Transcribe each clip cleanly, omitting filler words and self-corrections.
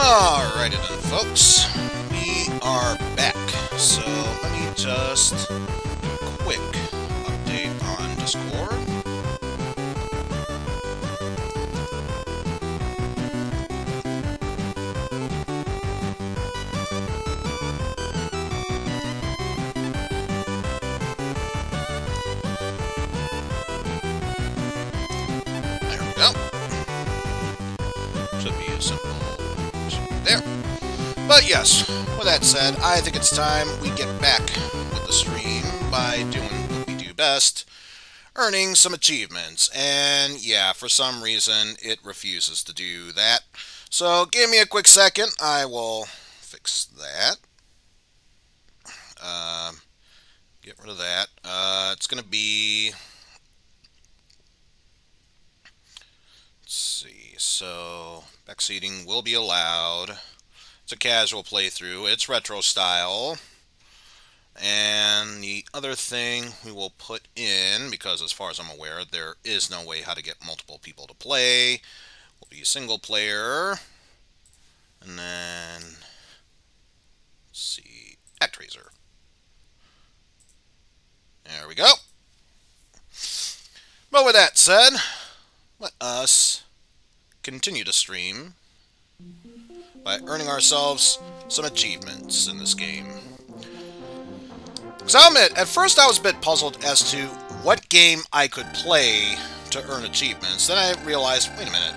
Alrighty then, folks. We are back. So let me just quick update on Discord. There we go. Should be a simple. There. But yes, with that said, I think it's time we get back with the stream by doing what we do best, earning some achievements. And yeah, for some reason, it refuses to do that. So give me a quick second. I will fix that. Get rid of that. It's going to be... Let's see. So, backseating will be allowed. It's a casual playthrough. It's retro style. And the other thing we will put in, because as far as I'm aware, there is no way how to get multiple people to play, will be single player. And then, let's see, Actraiser. There we go. But with that said, let us continue to stream by earning ourselves some achievements in this game. Because I'll admit, at first I was a bit puzzled as to what game I could play to earn achievements. Then I realized, wait a minute.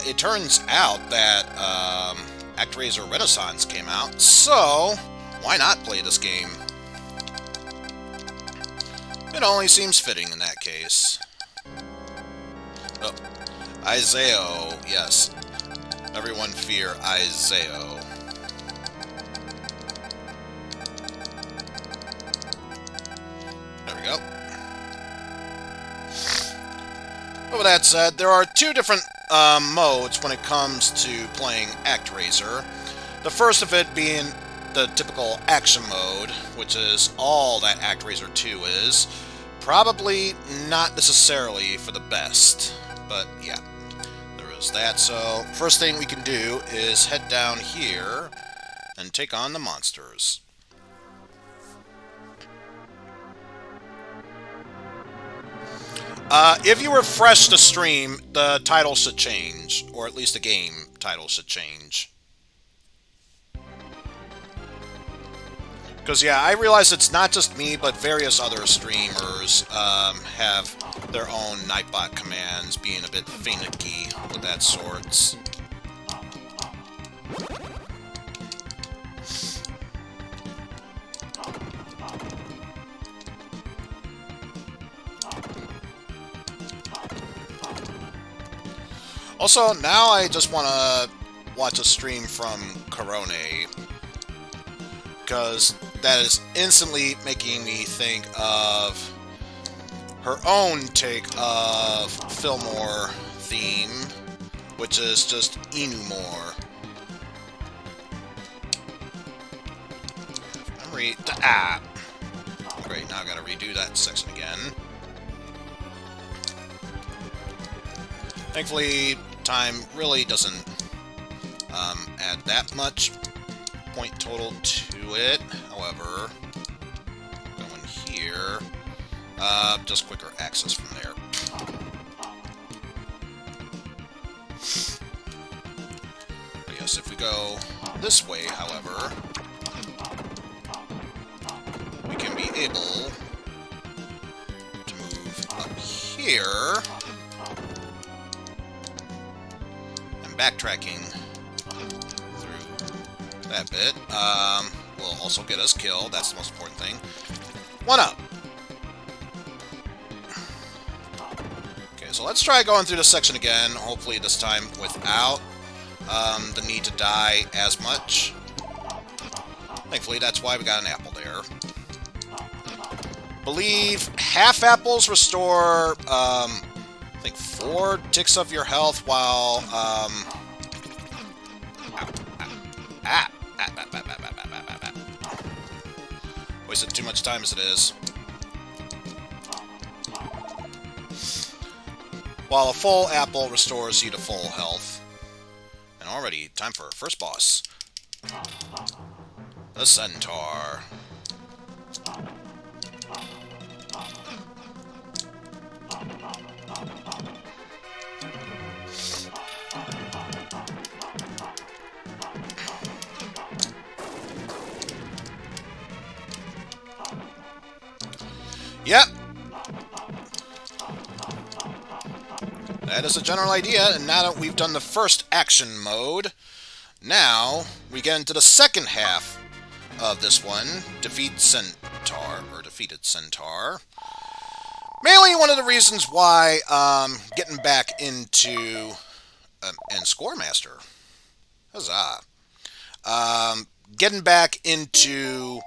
It turns out that Actraiser Renaissance came out, so why not play this game? It only seems fitting in that case. Oh, Eizen, yes. Everyone fear Eizen. There we go. But with that said, there are two different modes when it comes to playing Actraiser. The first of it being the typical action mode, which is all that Actraiser 2 is. Probably not necessarily for the best, but yeah. That. So, first thing we can do is head down here and take on the monsters. If you refresh the stream, the title should change, or at least the game title should change. Because, yeah, I realize it's not just me, but various other streamers have their own Nightbot commands, being a bit finicky with that sorts. Also, now I just want to watch a stream from Corone, because that is instantly making me think of her own take of Fillmore theme, which is just Inumore. Great, now I gotta redo that section again. Thankfully, time really doesn't add that much point total to it. However, going here, just quicker access from there. But yes, if we go this way, however, we can be able to move up here, and backtracking through that bit will also get us killed. That's the most important thing. One up. Okay, so let's try going through this section again, hopefully this time without the need to die as much. Thankfully, that's why we got an apple there. Believe half apples restore, I think 4 ticks of your health while, wasted too much time as it is. While a full apple restores you to full health. And already, time for first boss. The Centaur. Yep. That is the general idea, and now that we've done the first action mode, now we get into the second half of this one, defeated Centaur. Mainly one of the reasons why getting back into and Scoremaster. Huzzah. Getting back into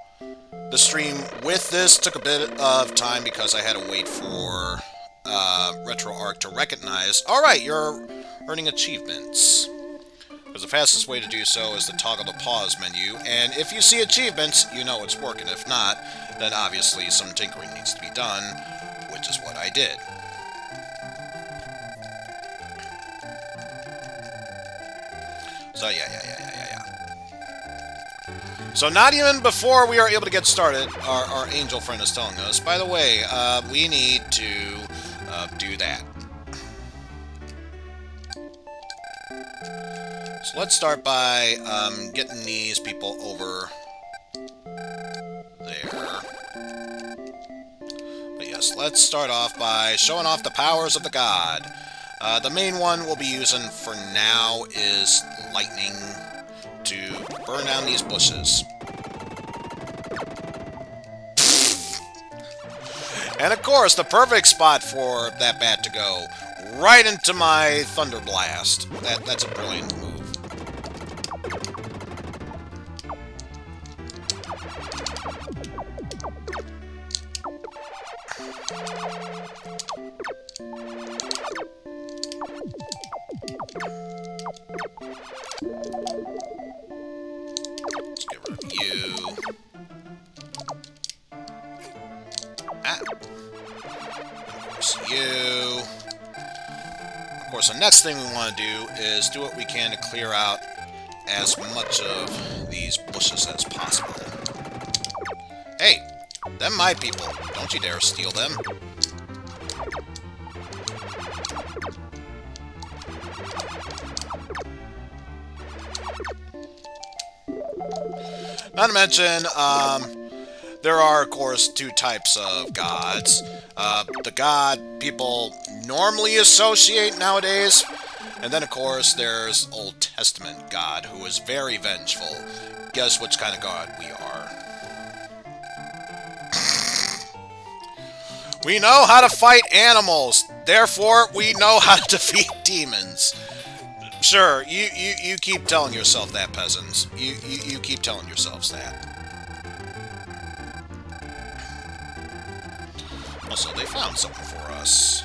the stream with this took a bit of time because I had to wait for Retroarch to recognize, alright, you're earning achievements. Because the fastest way to do so is to toggle the pause menu, and if you see achievements, you know it's working. If not, then obviously some tinkering needs to be done, which is what I did. So yeah. So not even before we are able to get started, our angel friend is telling us, by the way, we need to do that. So let's start by getting these people over there. But yes, let's start off by showing off the powers of the god. The main one we'll be using for now is lightning to burn down these bushes. And of course, the perfect spot for that bat to go, right into my Thunder Blast. That's a brilliant move. Let's get rid of you. Ah. Of course, you. Of course, the next thing we want to do is do what we can to clear out as much of these bushes as possible. Hey, them my people. Don't you dare steal them. Not to mention, there are, of course, two types of gods. The god people normally associate nowadays, and then, of course, there's Old Testament God, who is very vengeful. Guess which kind of god we are. We know how to fight animals, therefore we know how to defeat demons. Sure, you keep telling yourself that, peasants. You keep telling yourselves that. Also, they found something for us.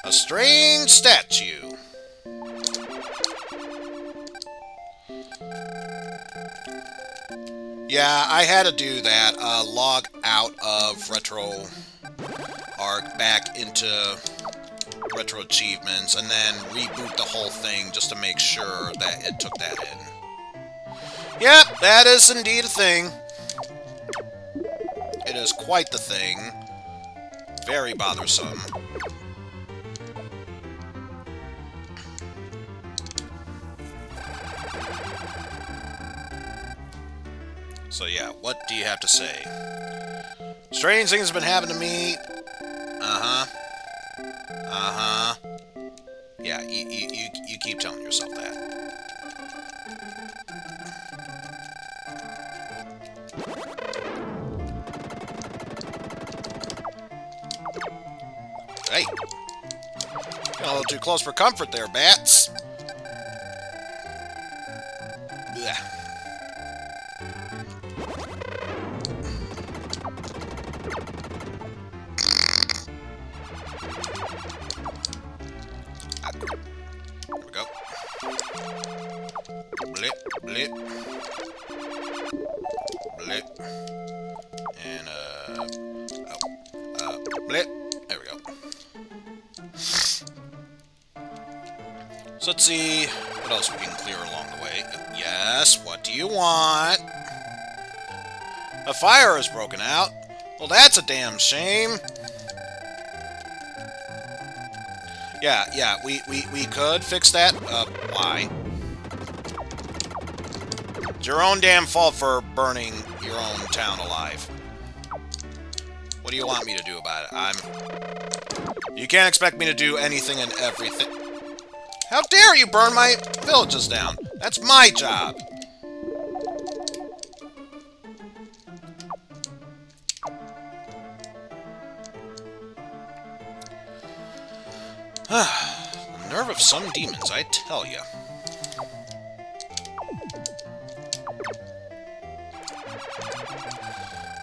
A strange statue. Yeah, I had to do that. Log out of RetroArch back into RetroAchievements, and then reboot the whole thing just to make sure that it took that in. Yep, that is indeed a thing. It is quite the thing. Very bothersome. So yeah, what do you have to say? Strange things have been happening to me. Yeah, you keep telling yourself that. Hey! Got a little too close for comfort there, bats. Blech. There we go. Blip, blip. Blip. And, blip. There we go. So let's see what what else we can clear along the way. Yes, what do you want? A fire has broken out. Well, that's a damn shame. Yeah, we could fix that. Why? It's your own damn fault for burning your own town alive. What do you want me to do about it? You can't expect me to do anything and everything. How dare you burn my villages down? That's my job. The nerve of some demons, I tell you.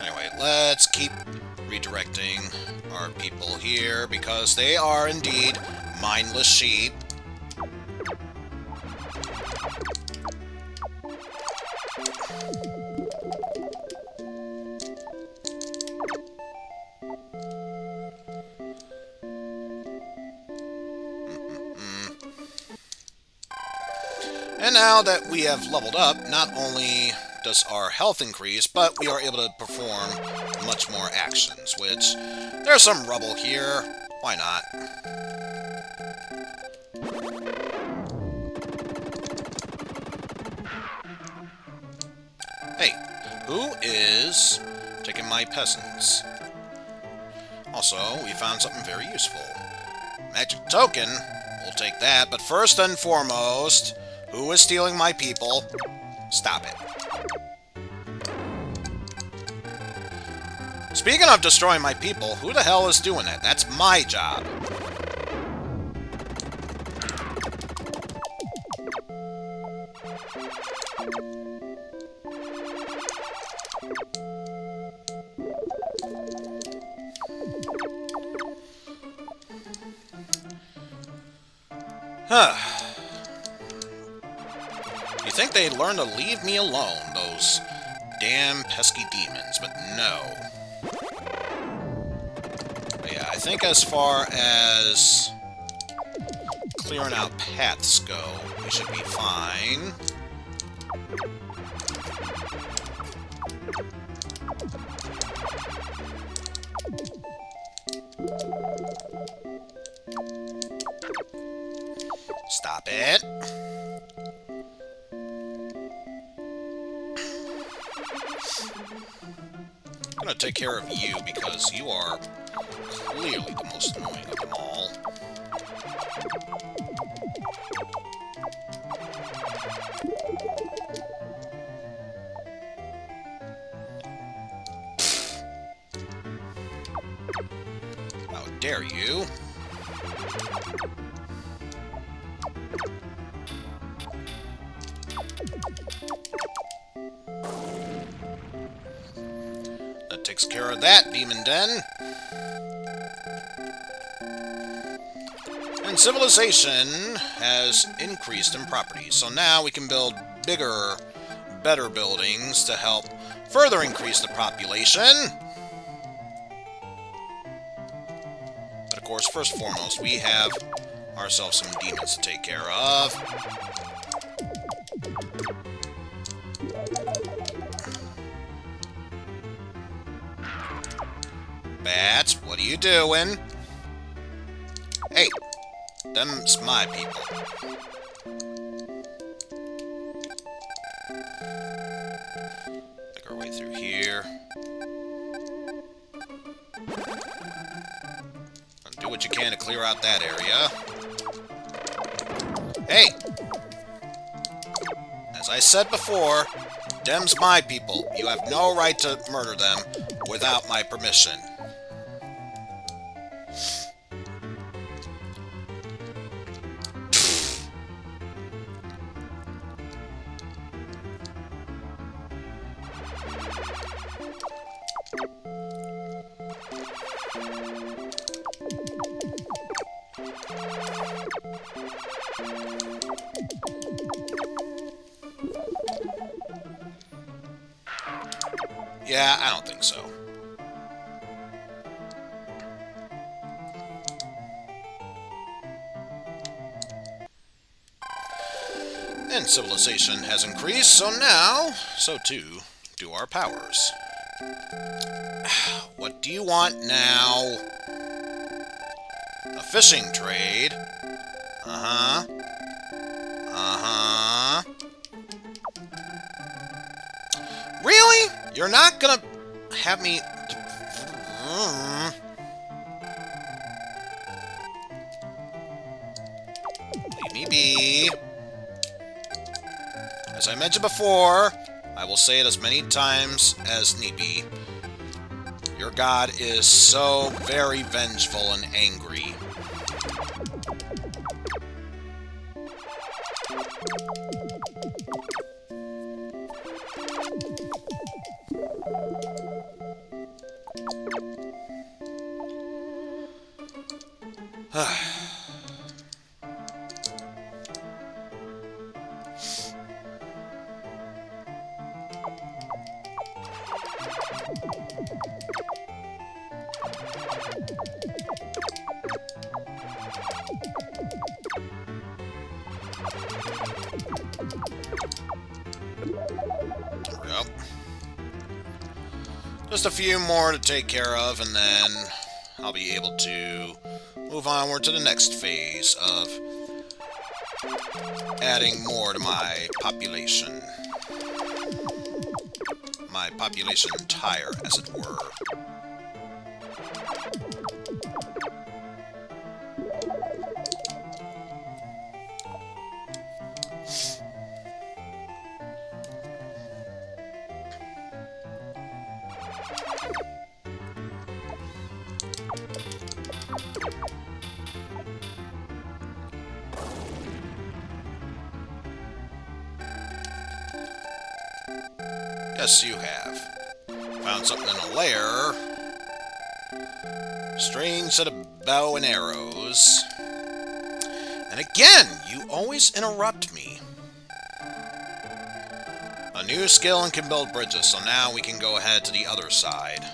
Anyway, let's keep redirecting our people here, because they are indeed mindless sheep. And now that we have leveled up, not only does our health increase, but we are able to perform much more actions, which, there's some rubble here, why not? Hey, who is taking my peasants? Also, we found something very useful. Magic token, we'll take that, but first and foremost, who is stealing my people? Stop it. Speaking of destroying my people, who the hell is doing that? That's my job. Huh. You think they'd learn to leave me alone, those damn pesky demons, but no. But yeah, I think as far as clearing out paths go, we should be fine. Stop it. I'm gonna take care of you because you are clearly the most annoying of them all. How dare you? That takes care of that, Demon Den. And civilization has increased in property, so now we can build bigger, better buildings to help further increase the population. But of course, first and foremost, we have ourselves some demons to take care of. Bats, what are you doing? Hey, them's my people. Make our way through here. And do what you can to clear out that area. Hey! As I said before, them's my people. You have no right to murder them without my permission. Yeah, I don't think so. And civilization has increased, so now, so too, do our powers. What do you want now? A fishing trade? Uh-huh. Uh-huh. Really? You're not gonna have me... Leave me be. As I mentioned before, I will say it as many times as need be. Your god is so very vengeful and angry. Just a few more to take care of, and then I'll be able to move onward to the next phase of adding more to my population. My population tire, as it were. Yes, you have. Found something in a lair. Strange set of bow and arrows. And again, you always interrupt me. A new skill and can build bridges, so now we can go ahead to the other side.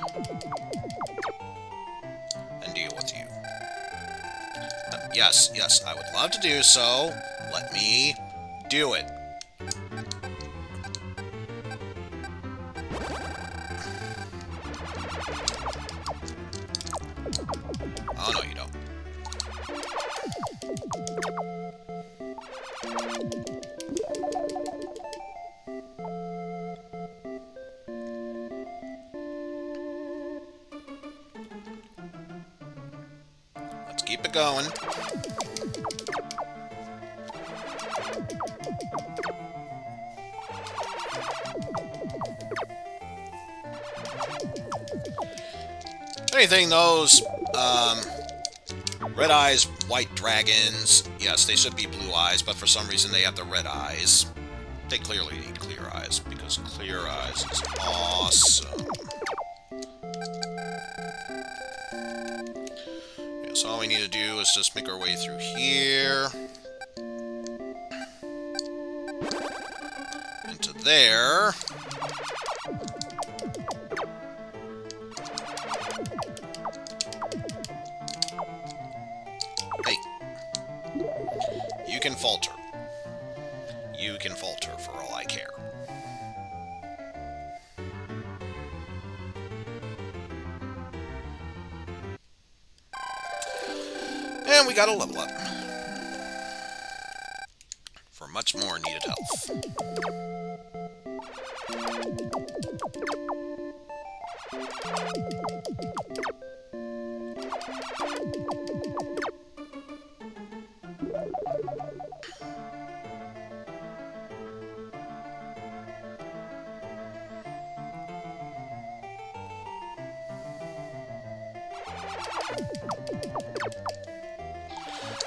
And deal with you. Yes, yes, I would love to do so. Let me do it. Oh, no, you don't. Let's keep it going. Anything those, red eyes, white dragons, yes, they should be blue eyes, but for some reason they have the red eyes. They clearly need clear eyes, because clear eyes is awesome. Yeah, so all we need to do is just make our way through here. Into there. Hey. You can falter. You can falter for all I care. And we got a level up. For much more needed health.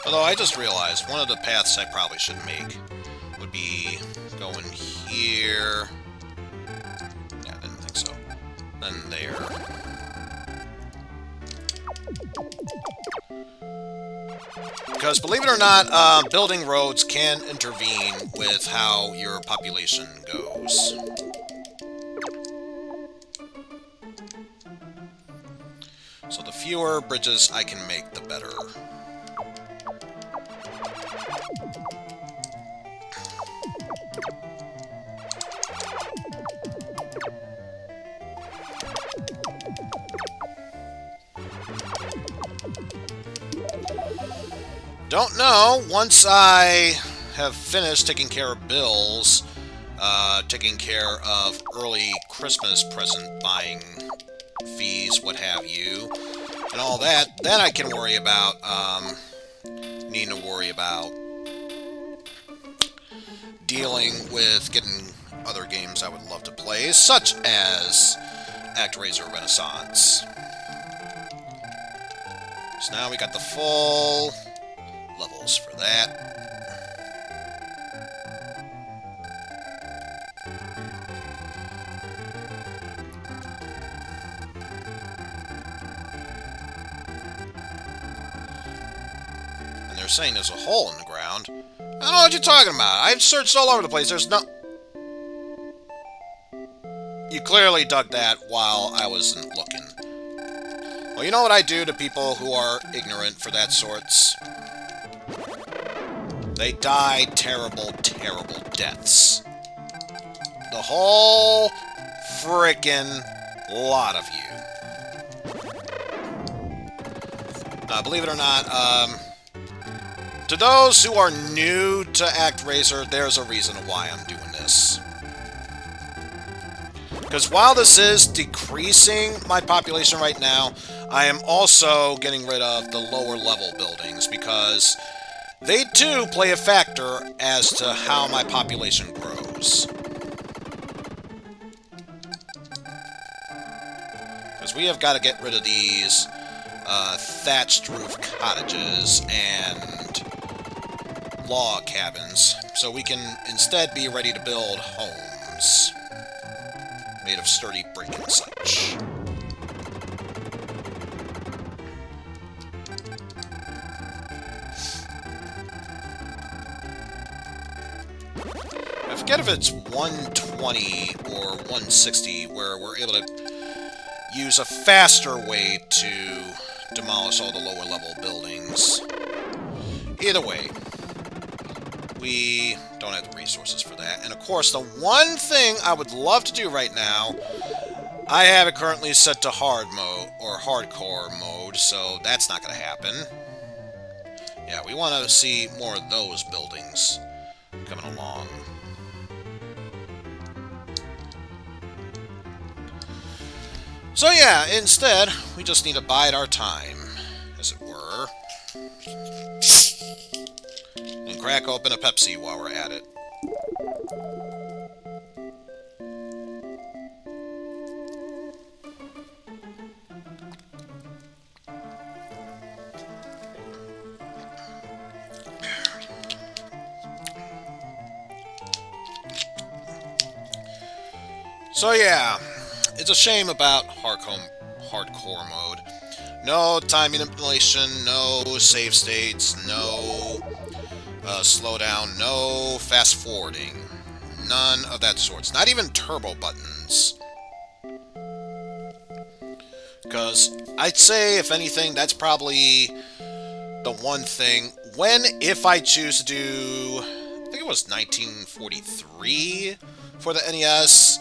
Although I just realized one of the paths I probably should make would be going here. Yeah, I didn't think so. Then there. Because believe it or not, building roads can intervene with how your population goes. So the fewer bridges I can make, the better. don't know. Once I have finished taking care of bills, taking care of early Christmas present buying fees, what have you, and all that, then I can worry about, needing to worry about dealing with getting other games I would love to play, such as Actraiser Renaissance. So now we got the full levels for that. And they're saying there's a hole in the ground. I don't know what you're talking about. I've searched all over the place. There's no... You clearly dug that while I wasn't looking. Well, you know what I do to people who are ignorant for that sorts? They die terrible, terrible deaths. The whole frickin' lot of you. Believe it or not, to those who are new to Actraiser, there's a reason why I'm doing this. Because while this is decreasing my population right now, I am also getting rid of the lower level buildings, because they too play a factor as to how my population grows. Because we have got to get rid of these thatched roof cottages and log cabins, so we can instead be ready to build homes made of sturdy brick and such. I forget if it's 120 or 160 where we're able to use a faster way to demolish all the lower level buildings. Either way, we don't have the resources for that. And of course, the one thing I would love to do right now, I have it currently set to hard mode, or hardcore mode, so that's not going to happen. Yeah, we want to see more of those buildings coming along. So yeah, instead, we just need to bide our time, as it were. And crack open a Pepsi while we're at it. So yeah, it's a shame about hardcore mode. No time manipulation, no save states, no slowdown, no fast forwarding. None of that sorts. Not even turbo buttons. Because I'd say, if anything, that's probably the one thing. When, if I choose to do, I think it was 1943 for the NES.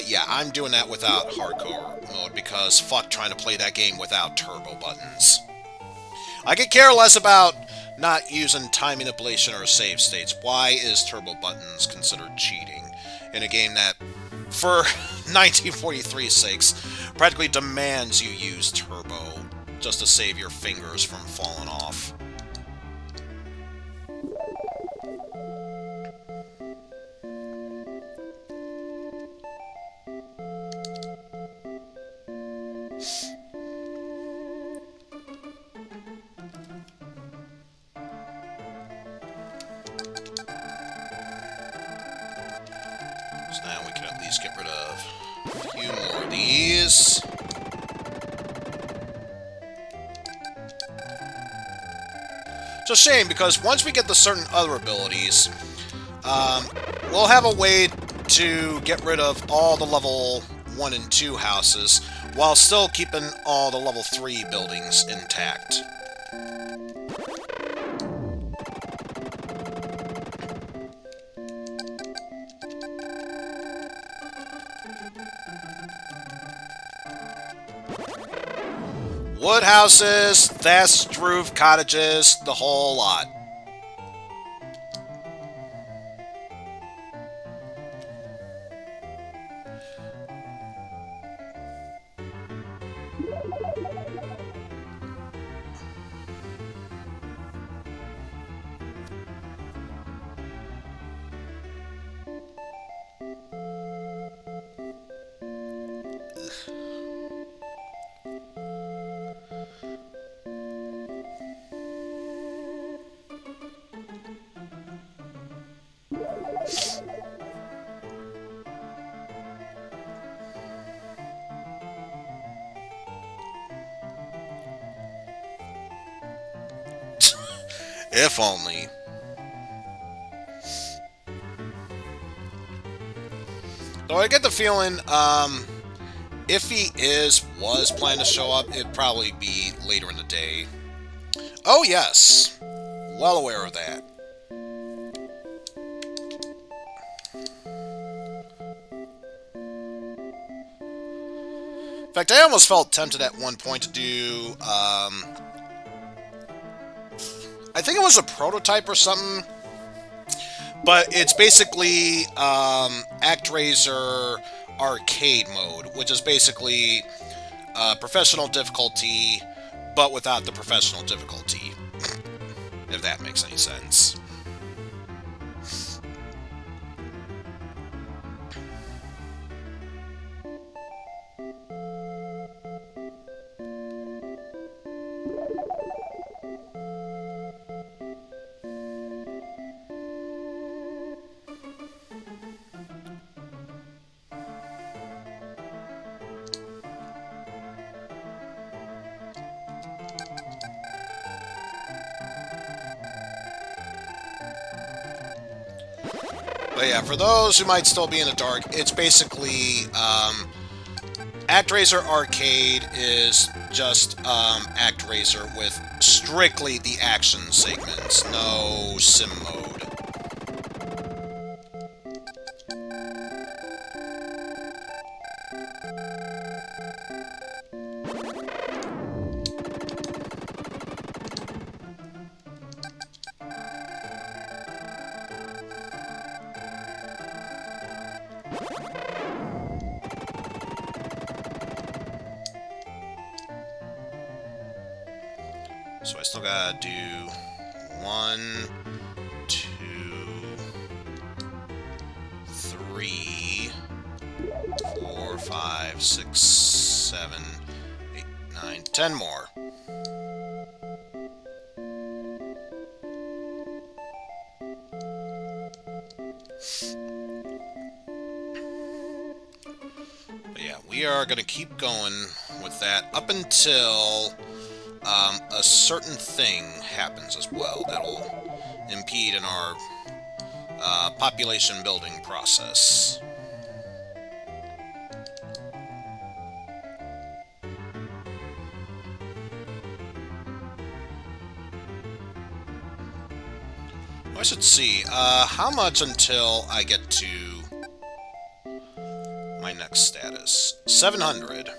Yeah, I'm doing that without hardcore mode, because fuck trying to play that game without turbo buttons. I could care less about not using time manipulation or save states. Why is turbo buttons considered cheating in a game that, for 1943's sakes, practically demands you use turbo just to save your fingers from falling off? So now we can at least get rid of a few more of these. It's a shame, because once we get the certain other abilities, we'll have a way to get rid of all the level 1 and 2 houses, while still keeping all the level 3 buildings intact. Wood houses, thatched roof cottages, the whole lot. If only. Though I get the feeling, if he was planning to show up, it'd probably be later in the day. Oh yes, well aware of that. In fact, I almost felt tempted at one point to do, I think it was a prototype or something, but it's basically Actraiser arcade mode, which is basically professional difficulty, but without the professional difficulty, if that makes any sense. But yeah, for those who might still be in the dark, it's basically, Actraiser Arcade is just, Actraiser with strictly the action segments, no sim mode. So I still gotta do 1, 2, 3, 4, 5, 6, 7, 8, 9, 10 more. But yeah, we are gonna keep going with that up until a certain thing happens as well that'll impede in our population building process. I should see, how much until I get to my next status? 700.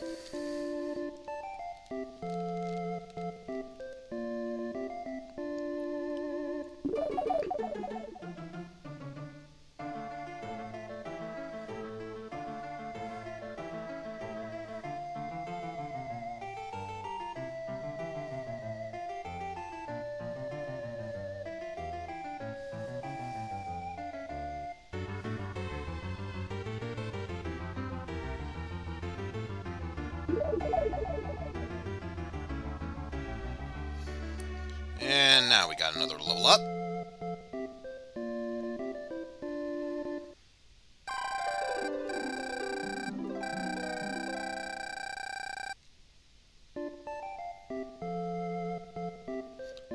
And now we got another level up.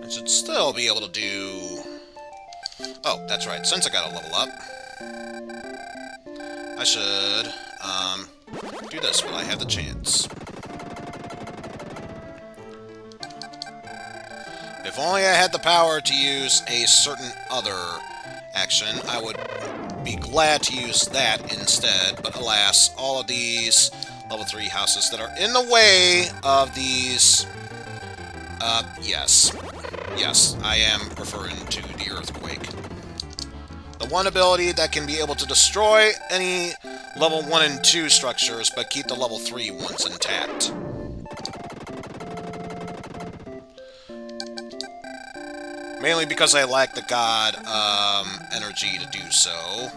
I should still be able to do... Oh, that's right. Since I got a level up, I should do this while I have the chance. If only I had the power to use a certain other action, I would be glad to use that instead, but alas, all of these level 3 houses that are in the way of these... yes. Yes, I am referring to the earthquake. The one ability that can be able to destroy any level 1 and 2 structures, but keep the level 3 ones intact. Mainly because I lack the god energy to do so.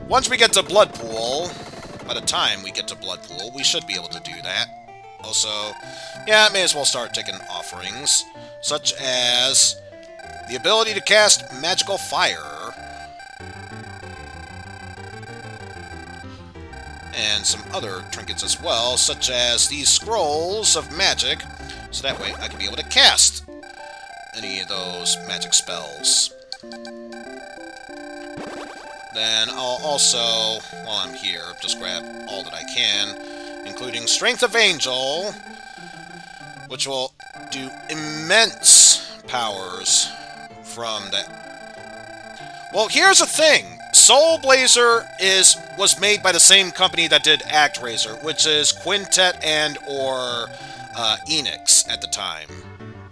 Once we get to Blood Pool, by the time we get to Blood Pool, we should be able to do that. Also, yeah, may as well start taking offerings, such as the ability to cast Magical Fire, and some other trinkets as well, such as these Scrolls of Magic, so that way I can be able to cast any of those magic spells. Then I'll also, while I'm here, just grab all that I can, including Strength of Angel, which will do immense powers from that. Well, here's the thing. Soul Blazer was made by the same company that did Actraiser, which is Quintet and or Enix at the time.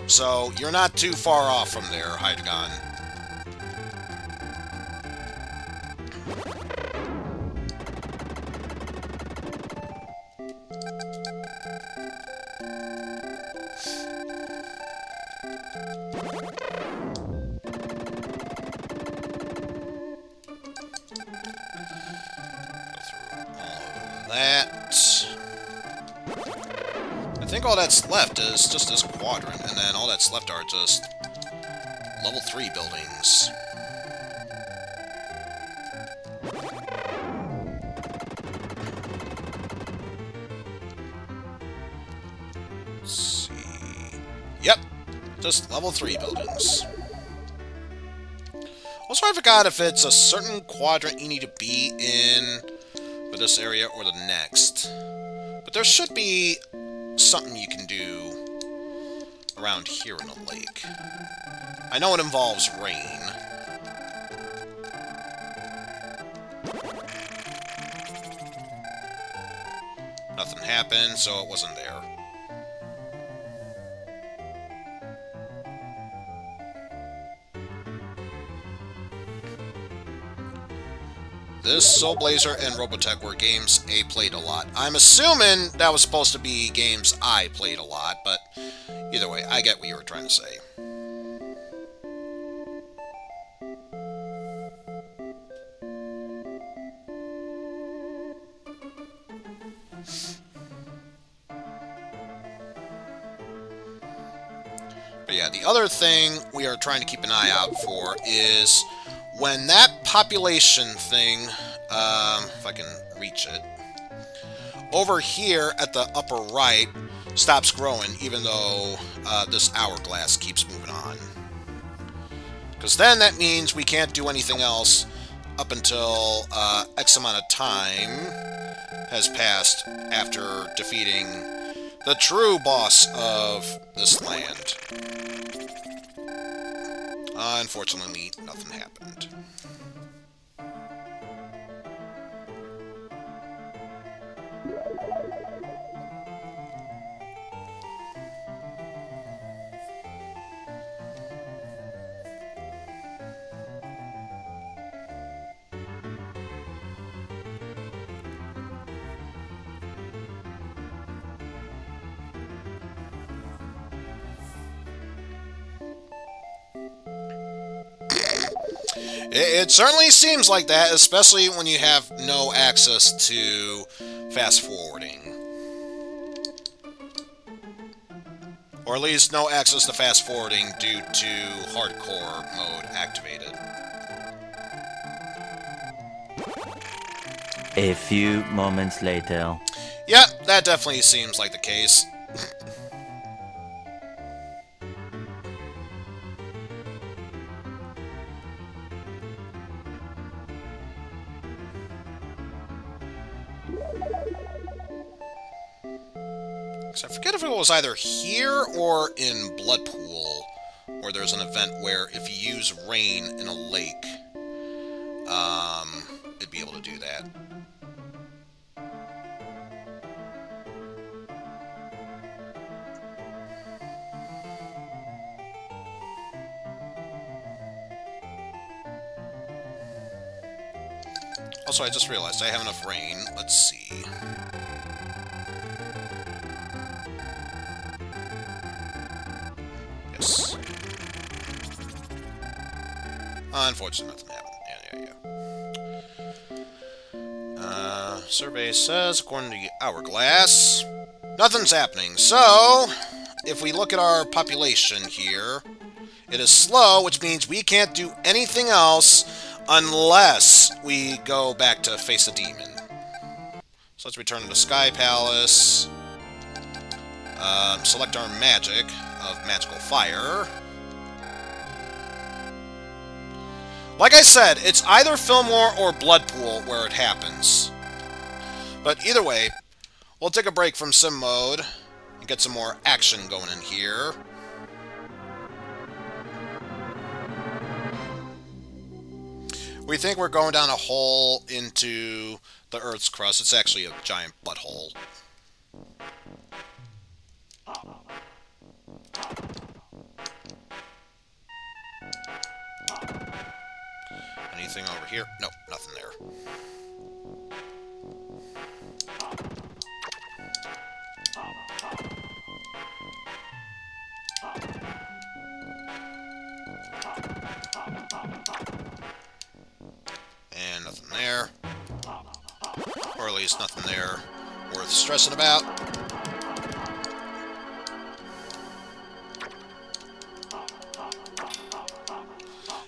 So you're not too far off from there, Hydagon. I think all that's left is just this quadrant, and then all that's left are just level 3 buildings. Let's see. Yep, just level 3 buildings. Also, I forgot if it's a certain quadrant you need to be in for this area or the next. But there should be something you can do around here in the lake. I know it involves rain. Nothing happened, so it wasn't there. This, Soul Blazer, and Robotech were games A played a lot. I'm assuming that was supposed to be games I played a lot, but either way, I get what you were trying to say. But yeah, the other thing we are trying to keep an eye out for is when that population thing, if I can reach it, over here at the upper right stops growing, even though this hourglass keeps moving on. Because then that means we can't do anything else up until X amount of time has passed after defeating the true boss of this land. Unfortunately, nothing happened. It certainly seems like that, especially when you have no access to fast forwarding. Or at least no access to fast forwarding due to hardcore mode activated. A few moments later. Yeah, that definitely seems like the case. I forget if it was either here or in Blood Pool, where there's an event where if you use rain in a lake, it'd be able to do that. Also, I just realized I have enough rain. Let's see. Yes. Unfortunately, nothing happened. Survey says, according to the hourglass, nothing's happening. So, if we look at our population here, it is slow, which means we can't do anything else unless we go back to face a demon. So let's return to the Sky Palace. Select our magic of Magical Fire. Like I said, it's either Fillmore or Bloodpool where it happens. But either way, we'll take a break from sim mode and get some more action going in here. We think we're going down a hole into the Earth's crust. It's actually a giant butthole. Anything over here? Nope, nothing there. And nothing there. Or at least nothing there worth stressing about.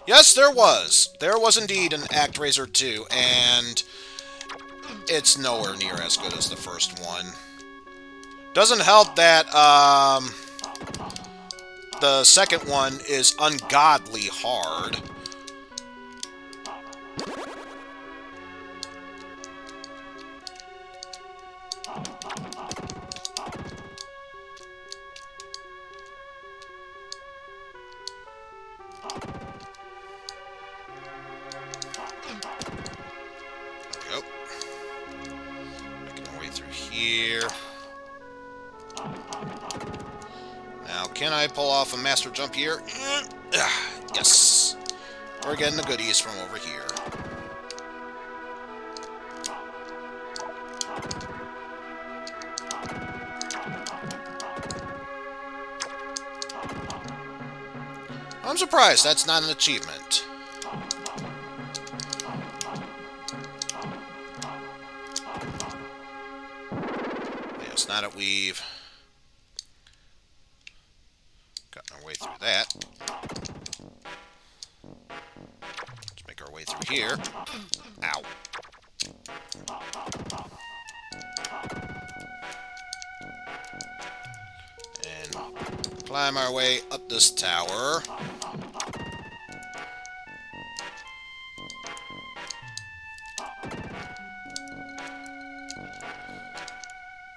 Yes, there was. There was indeed an Actraiser 2, and it's nowhere near as good as the first one. Doesn't help that the second one is ungodly hard. Here. Now, can I pull off a master jump here? Yes. We're getting the goodies from over here. I'm surprised that's not an achievement. Now that we've gotten our way through that, let's make our way through here. Ow. And climb our way up this tower.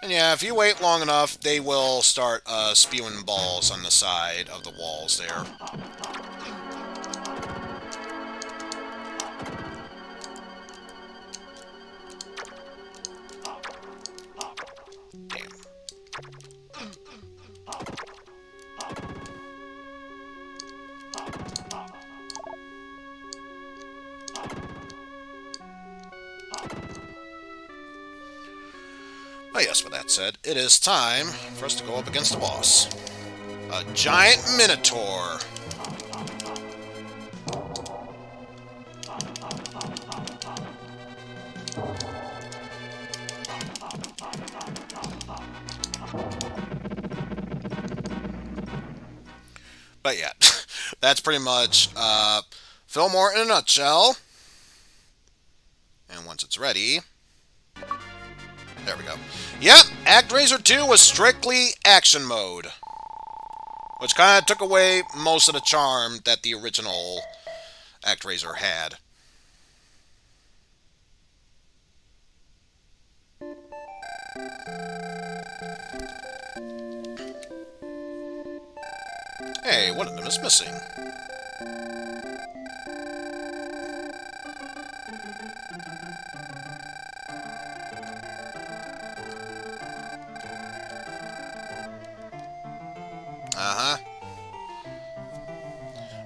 And yeah, if you wait long enough, they will start spewing balls on the side of the walls there. Damn. Oh yes, with that said, it is time for us to go up against the boss. A giant Minotaur. But yeah, that's pretty much Fillmore in a nutshell. And once it's ready... There we go. Yep, Actraiser 2 was strictly action mode. Which kind of took away most of the charm that the original Actraiser had. Hey, one of them is missing.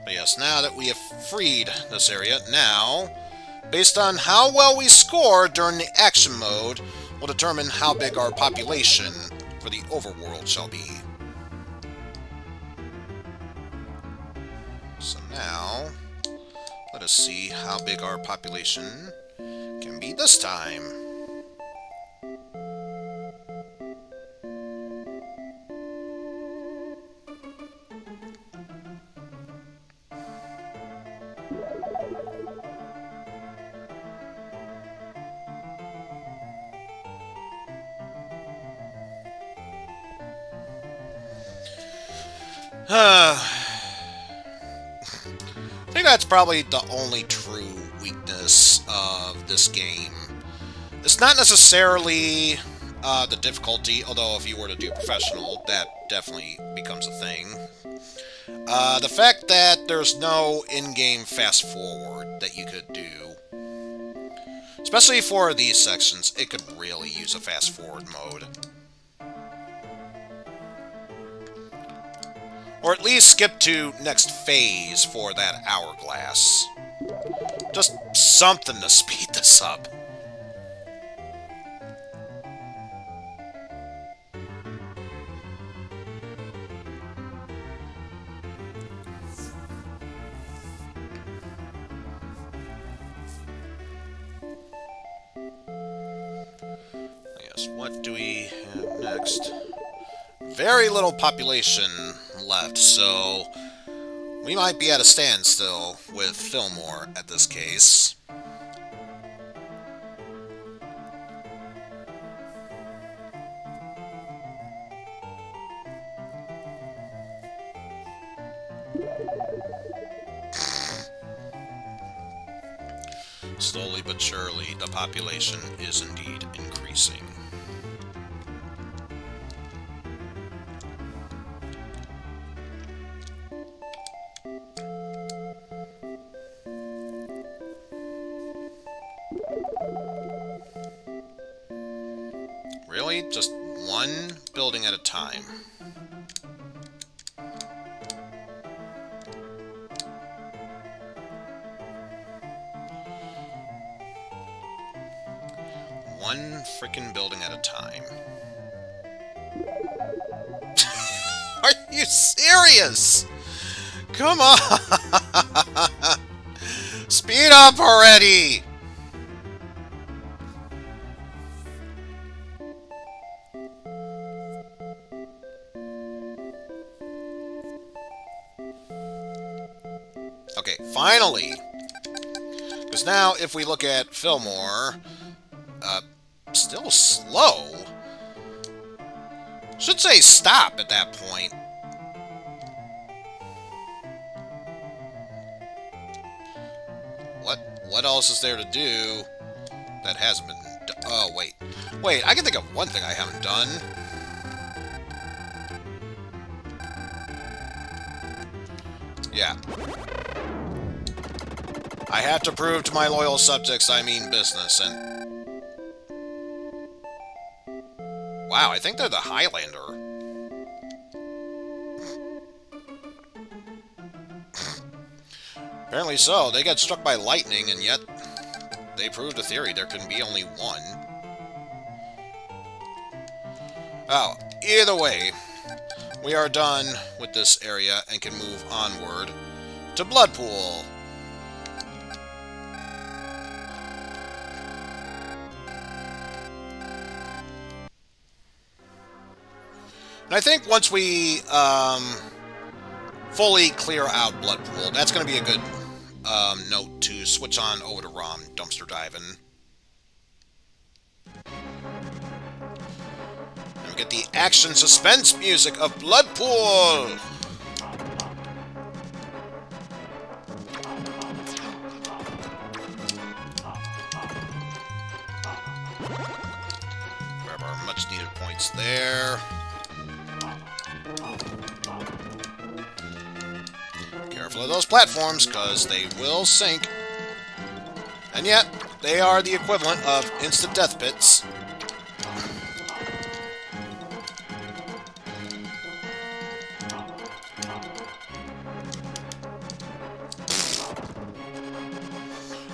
But yes, now that we have freed this area, now Based on how well we score during the action mode, will determine how big our population for the overworld shall be. So now, let us see how big our population can be this time. I think that's probably the only true weakness of this game. It's not necessarily the difficulty, although if you were to do professional, that definitely becomes a thing. The fact that there's no in-game fast-forward that you could do. Especially for these sections, it could really use a fast-forward mode. Or at least skip to next phase for that hourglass. Just something to speed this up. Yes, what do we have next? Very little population left, so we might be at a standstill with Fillmore at this case. Slowly but surely, the population is indeed increasing. Really? Just one building at a time. One freaking building at a time. Are you serious? Come on! Speed up already! Okay, finally! Because now, if we look at Fillmore, still slow. Should say stop at that point. What else is there to do that hasn't been done? Oh, wait. Wait, I can think of one thing I haven't done. Yeah. I have to prove to my loyal subjects I mean business, and... Wow, I think they're the Highlander. Apparently so. They got struck by lightning, and yet they proved a theory there couldn't be only one. Oh, either way, we are done with this area and can move onward to Bloodpool. And I think once we fully clear out Bloodpool, that's going to be a good note to switch on over to ROM dumpster diving. And we get the action suspense music of Bloodpool! Grab our much needed points there. Careful of those platforms, because they will sink. And yet, they are the equivalent of instant death pits.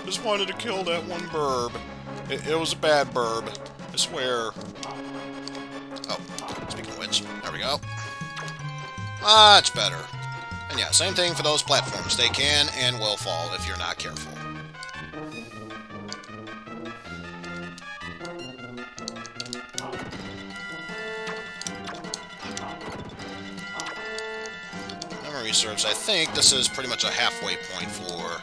Just wanted to kill that one burb. It was a bad burb. I swear. Oh, speaking of which, there we go. Much better. And yeah, same thing for those platforms. They can and will fall if you're not careful. Memory serves, I think this is pretty much a halfway point for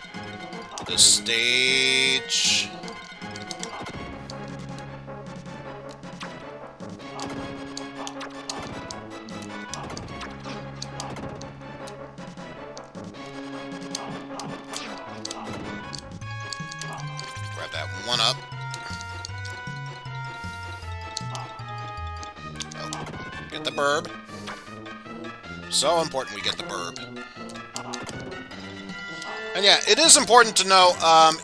this stage. Grab that one up. Oh, get the burb. So important we get the burb. And yeah, it is important to know,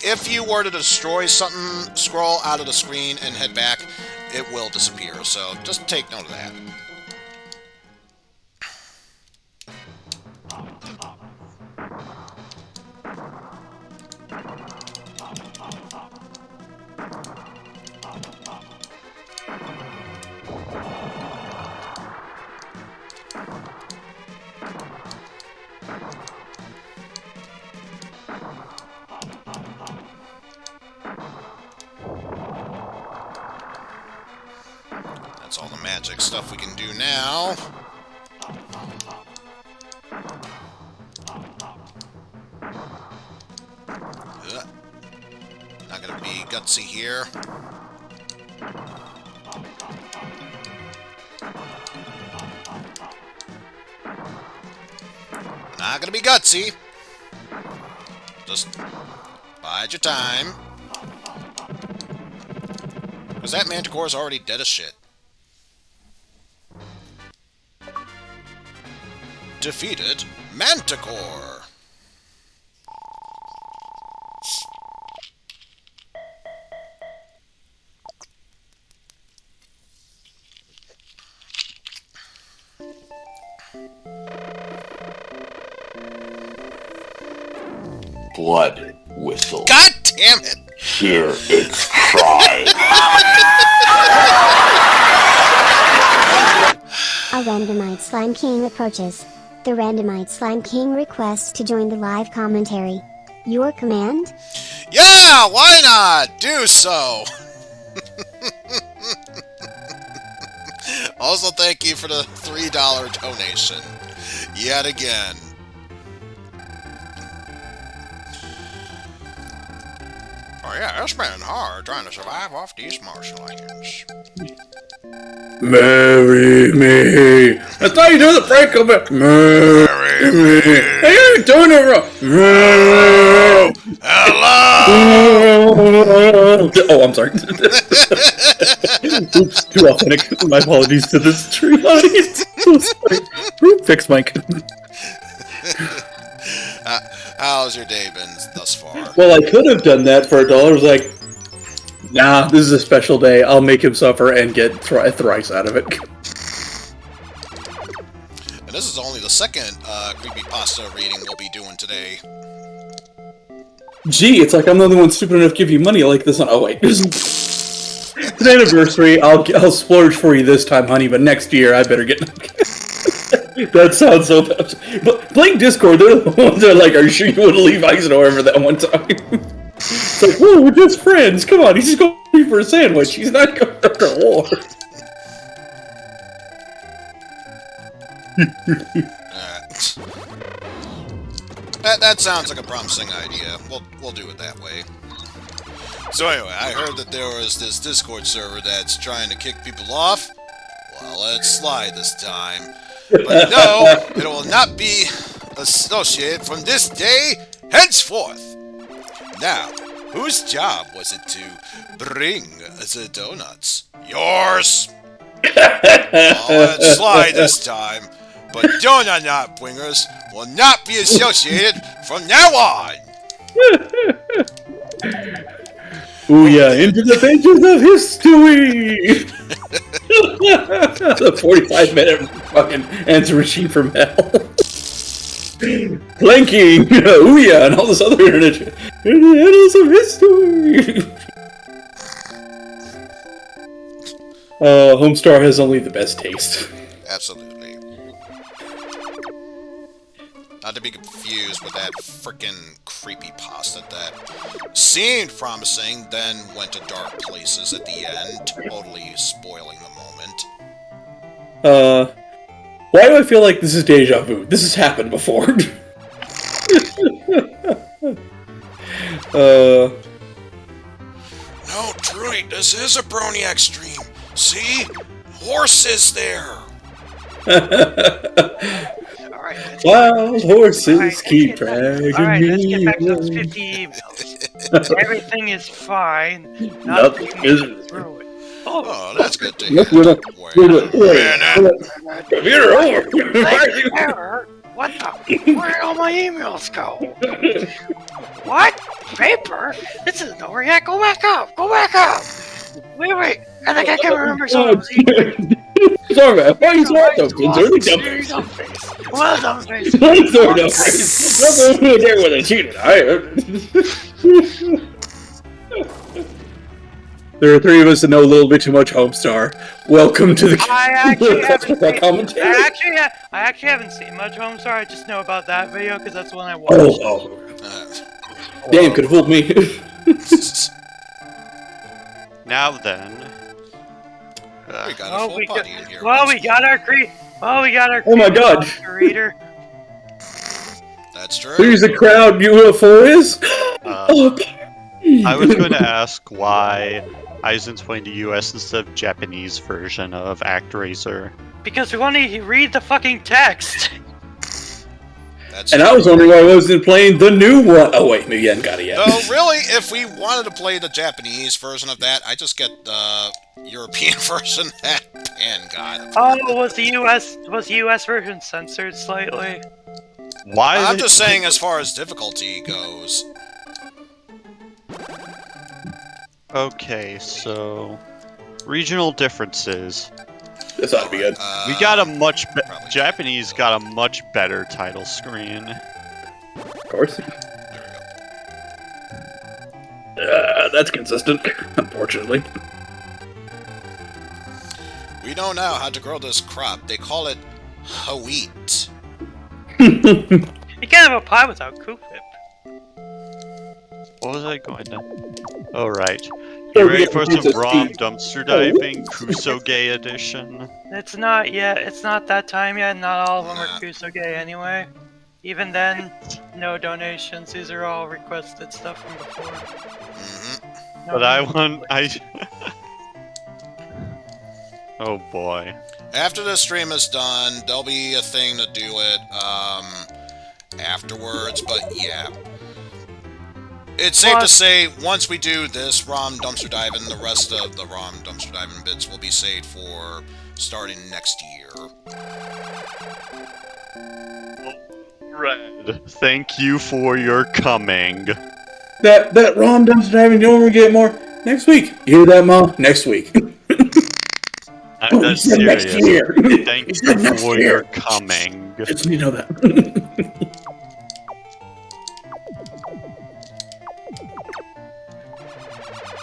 if you were to destroy something, scroll out of the screen and head back, it will disappear. So just take note of that. That's all the magic stuff we can do now. Not gonna be gutsy here. Not gonna be gutsy. Just bide your time. Because that Manticore's already dead as shit. Defeated Manticore. Blood whistle. God damn it! Hear its cry. A randomized Slime King approaches. The randomized Slime King requests to join the live commentary. Your command? Yeah, why not? Do so! Also, thank you for the $3 donation. Yet again. Oh yeah, it's been hard trying to survive off these marshlands. Marry me. That's how you do the break of it. Marry me. Hey, you're doing it wrong. Marry. Hello! Oh, I'm sorry. Oops, too authentic. My apologies to this true audience. So sorry. Fix Mike. How's your day been thus far? Well, I could have done that for $1. I was like, nah, this is a special day. I'll make him suffer and get thrice out of it. And this is only the second creepypasta reading we'll be doing today. Gee, it's like I'm the only one stupid enough to give you money like this one. Oh, wait. It's an anniversary. I'll splurge for you this time, honey, but next year I better get... That sounds so bad. But playing Discord, they're the ones that are like, are you sure you want to leave Eizen over that one time? It's like, whoa, we're just friends. Come on, he's just going for a sandwich. He's not going after war. That sounds like a promising idea. We'll do it that way. So anyway, I heard that there was this Discord server that's trying to kick people off. Well, let's slide this time. But no, it will not be associated from this day henceforth. Now, whose job was it to bring the donuts? Yours! Well, let's slide this time. But donut not bringers will not be associated from now on! Ooh yeah, into the pages of history! The 45-minute fucking answer machine from hell. Planking, Ouya, and all this other internet shit. Annals of history. Homestar has only the best taste. Absolutely. Not to be confused with that frickin' creepypasta that seemed promising, then went to dark places at the end, totally spoiling the moment. Why do I feel like this is deja vu? This has happened before. No, truly, this is a Broniac stream. See? Horses there! Alright, Wild horses keep dragging Alright, let's me get back to those away. 50 emails. Everything is fine. Nothing is through it. Oh, that's good to hear. Look, Error? What the? Where'd all my emails go? What? Paper? This is no react. Go back up. Go back up. Wait. I think I can remember some of those emails. Sorry, man. Why are you so dumb? Well done, face. Nothing there with a cheater. There are three of us that know a little bit too much Homestar. Welcome to the I actually commentary. I actually haven't seen much Homestar. I just know about that video because that's the one I watched. Damn, could have fooled me. Now then. We got a full body in here. We got our Oh my god. reader. That's true. Who's the crowd UFO is? I was going to ask why Eizen's playing the US instead of Japanese version of Actraiser. Because we want to read the fucking text. That's And true. I was wondering why I wasn't playing the new one. Oh wait, maybe I hadn't got it yet. Though, really, if we wanted to play the Japanese version of that, I just get the European version that Pan got. Oh, was the US version censored slightly? Why? I'm just saying as far as difficulty goes. Okay, so regional differences. This ought to be good. We got a much probably Japanese got a much better title screen. Of course. That's consistent, unfortunately. We know now how to grow this crop. They call it wheat. You can't have a pie without Coop Whip. What was I going to? Oh right. You ready for some ROM dumpster diving, Kusoge edition? It's not yet. It's not that time yet. Not all of them are Kusoge anyway. Even then, no donations. These are all requested stuff from before. No But I donations. Oh boy. After the stream is done, there'll be a thing to do it afterwards, but yeah. It's safe to say, once we do this ROM dumpster diving, the rest of the ROM dumpster diving bits will be saved for starting next year. Red, thank you for your coming. That ROM dumpster diving, you know when we get more? Next week. You hear that, Mom? Next week. I'm not said serious. next year. Thank said you next for year. your coming. Just need to know that.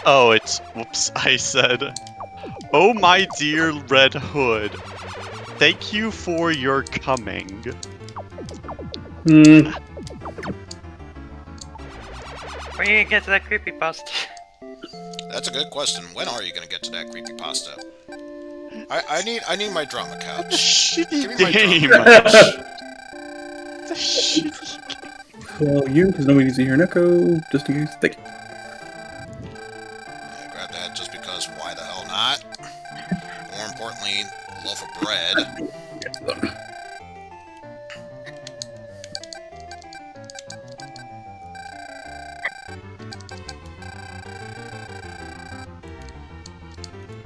Oh, it's... Whoops, I said... Oh my dear Red Hood, thank you for your coming. When are you gonna get to that creepypasta? That's a good question. When are you gonna get to that creepypasta? I need my drama couch. Give me Shitty my game. Well, you, because nobody needs to hear an echo, just in case. Thank you. I grab that just because why the hell not? More importantly, a loaf of bread.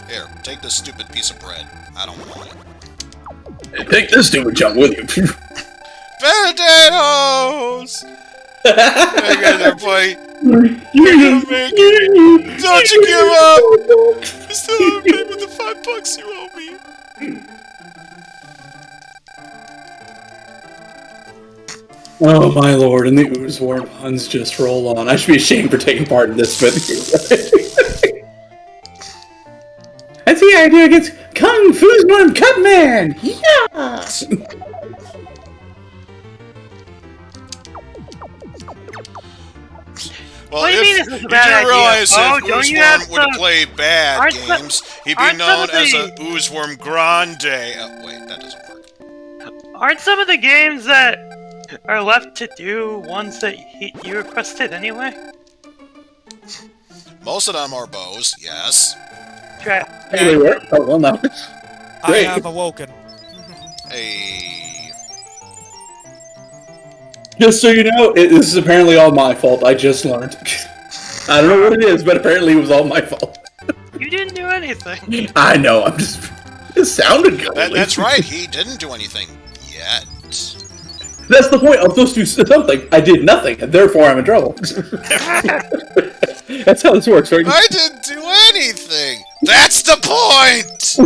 Here, take this stupid piece of bread. I don't want it. Take this stupid junk with you. Potatoes! Hey guys, everybody. You're gonna make it. Don't you give up! I still haven't paid with the $5 you owe me. Oh my lord, and the Oozworm puns just roll on. I should be ashamed for taking part in this, but... I see I do against Kung Fu's Worm Cutman! Yeah! Well, What do you mean if this is a you bad do idea? realize Oh, if don't you have Oozworm would some- play bad aren't some- games, he'd be aren't some known of as the- a Oozworm Grande. Oh, wait, that doesn't work. Aren't some of the games that are left to do ones that you requested anyway? Most of them are bows, yes. Try. Oh, they were? Oh, well, no. I Great. have awoken. Hey. Just so you know, this is apparently all my fault. I just learned. I don't know what it is, but apparently it was all my fault. You didn't do anything. I know, I'm just... It sounded good. That's right, he didn't do anything yet. That's the point. I'm supposed to do something. I did nothing, and therefore I'm in trouble. That's how this works, right? I didn't do anything! That's the point!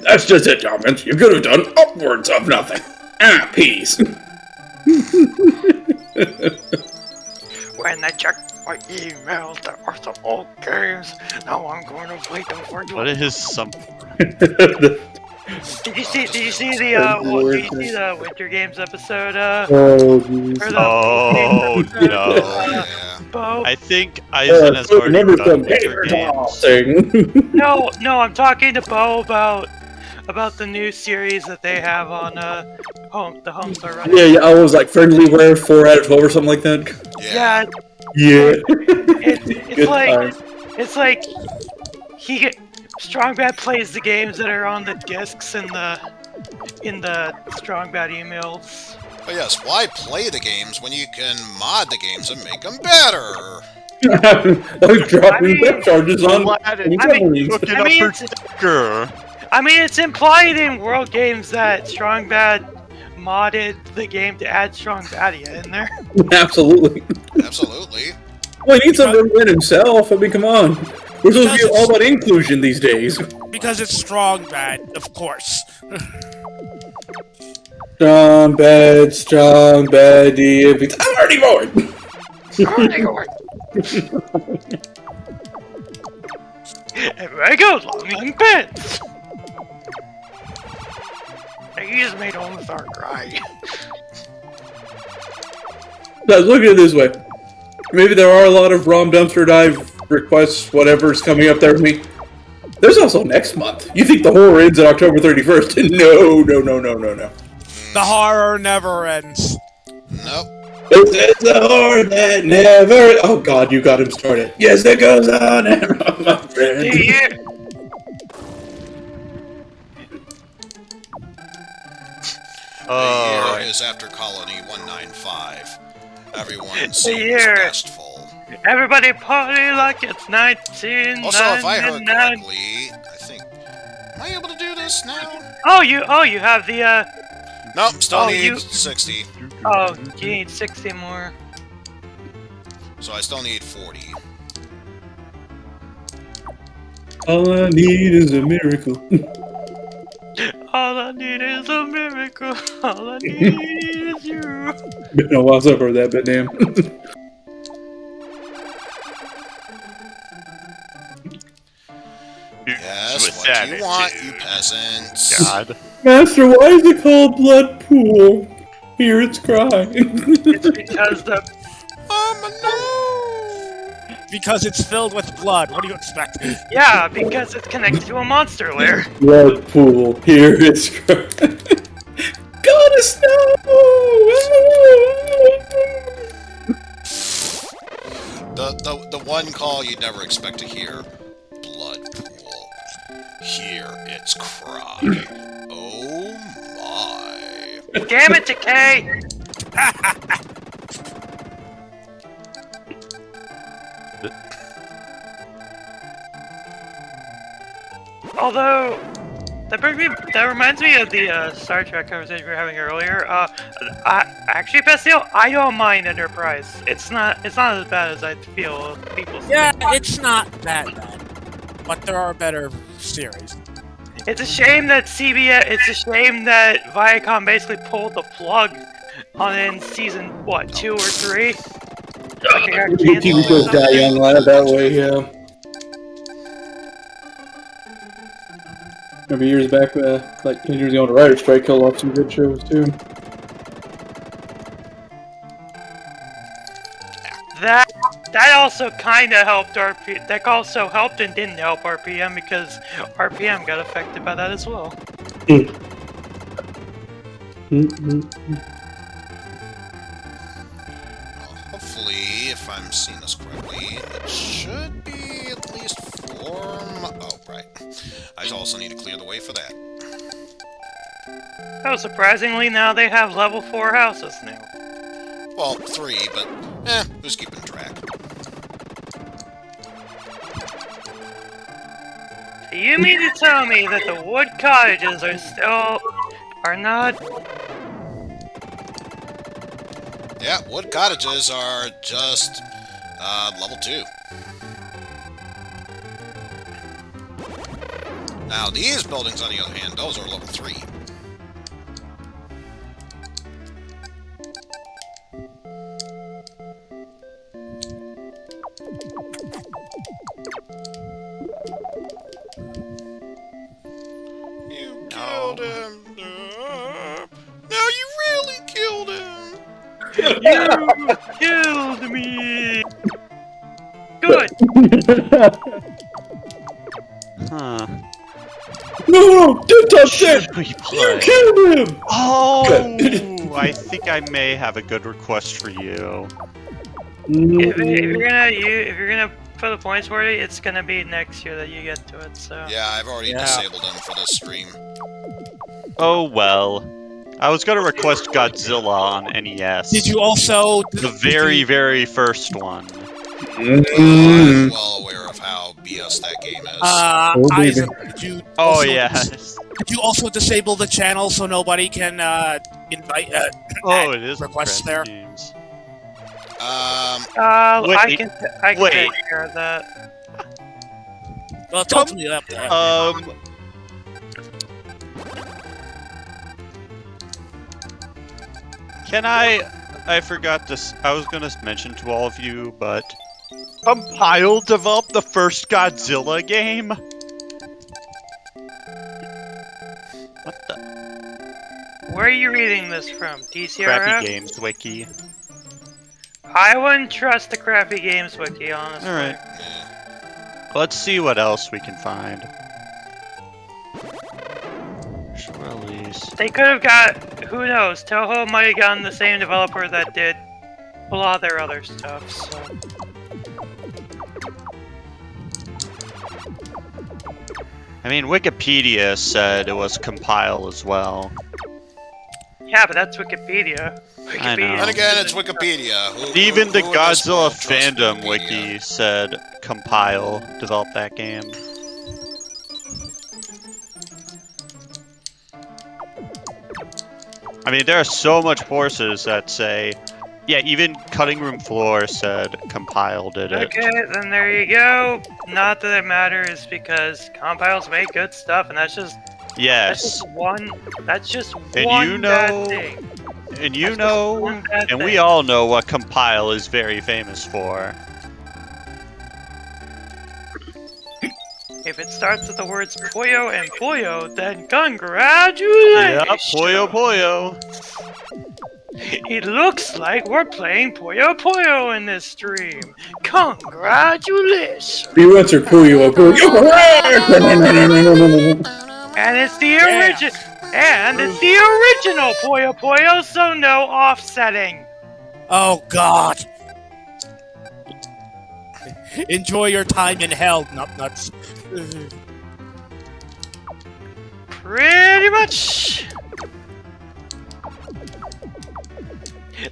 That's just it, Thomas. You could have done upwards of nothing. Ah, peace. When I checked my emails, there are some old games. Now I'm going to play them for you. What is some? Did you see the Winter Games episode? Oh, geez. Or the Oh episode, no! Yeah. Bo? I think Eizen has already remember done some Winter gamer Games. thing. No, I'm talking to Bo about the new series that they have on the homes are running. Yeah, I was like friendly wear 4 out of 12 or something like that. Yeah, Yeah. it's like Strong Bad plays the games that are on the discs in the Strong Bad emails. But yes, why play the games when you can mod the games and make them better? Like dropping I mean- web charges on. Aladdin, companies. looking I up mean, for it's- Decker. I mean, it's implied in World Games that Strong Bad modded the game to add Strong Badia in there. Absolutely. Absolutely. Well, he needs something to win himself. I mean, come on. We're supposed to be all about inclusion these days. Because it's strong bad, of course. Strong bad, I'm already bored. Everybody go long pants. You just made Omasar cry. Now, look at it this way. Maybe there are a lot of ROM dumpster dive requests, whatever's coming up there with me. There's also next month. You think the horror ends on October 31st? No. The horror never ends. Nope. It's a horror that never... Oh god, you got him started. Yes, it goes on and on, my friend. Yeah. The year is after Colony 195. Everyone seems year. restful. Everybody party like it's 1999. Also, if I heard correctly, I think... Am I able to do this now? Oh, you have the, Nope, still Oh, need you- 60. oh, you need 60 more. So I still need 40. All I need is a miracle. All I need is a miracle. All I need is you. Been a while since I've heard that, but damn. Yes, what do you want, you peasants? God. Master, why is it called Blood Pool? Hear its cry. It's because the Because it's filled with blood. What do you expect? yeah, because it's connected to a monster lair. Blood Pool, hear its cry. Gotta snow! The one call you'd never expect to hear. Blood Pool. Hear its cry. Oh my. Damn it, Decay! Although, that reminds me of the Star Trek conversation we were having earlier. Actually, Bastille, I don't mind Enterprise. It's not as bad as I feel people say. Yeah, it's not that bad. But there are better series. It's a shame that CBS. It's a shame that Viacom basically pulled the plug in season, what, 2 or 3? Like I got The canceled TV or shows die something? young that way, yeah. Remember years back, like 10 years ago, the writer's strike killed off some good shows too. That also kind of helped RP. That also helped and didn't help RPM because RPM got affected by that as well. Hopefully, if I'm seeing this correctly, it should be at least 4... Oh, right. I also need to clear the way for that. Oh, surprisingly, now they have level 4 houses now. Well, 3, but who's keeping track? Do you mean to tell me that the wood cottages are not? Yeah, wood cottages are just level 2. Now, these buildings, on the other hand, those are level 3. You killed him. No, you really killed him. You killed me. Good. Huh. No, don't touch that! We You play. killed him! Oh, I think I may have a good request for you. If you're gonna put the points for it, it's gonna be next year that you get to it. So. Yeah, I've already disabled them for this stream. Oh well. I was gonna request Godzilla on NES. Did you also... The very, very first one. I'm well aware of how BS that game is. Eizen, did you Oh also yes. Did you also disable the channel so nobody can invite Oh, it is requests there? Games. I can wait. take care of that. Well, it's ultimately up to Can I forgot this. I was gonna mention to all of you, but Compile developed the first Godzilla game. What the? Where are you reading this from? DCRF? Crappy Games Wiki. I wouldn't trust the Crappy Games Wiki, honestly. Alright. Let's see what else we can find. Release. They could have got, who knows, Toho might have gotten the same developer that did a lot of their other stuff, so. I mean, Wikipedia said it was Compile as well. Yeah, but that's Wikipedia. I know. And again, it's Wikipedia. Even the who in this Godzilla world trusts fandom Wikipedia? wiki said Compile developed that game. I mean, there are so much forces that say, yeah, even Cutting Room Floor said Compile did it. Okay, then there you go. Not that it matters because compiles make good stuff, and that's just Yes. That's just And one you bad know- thing. And you That's just know, one bad and we thing. all know what Compile is very famous for. If it starts with the words Puyo and Puyo, then congratulations! Yep, Puyo Puyo. It looks like we're playing Puyo Puyo in this stream. Congratulations! You answered Puyo. And it's the original. And it's the original Puyo Puyo, so no offsetting. Oh God! Enjoy your time in hell, nuts. Pretty much.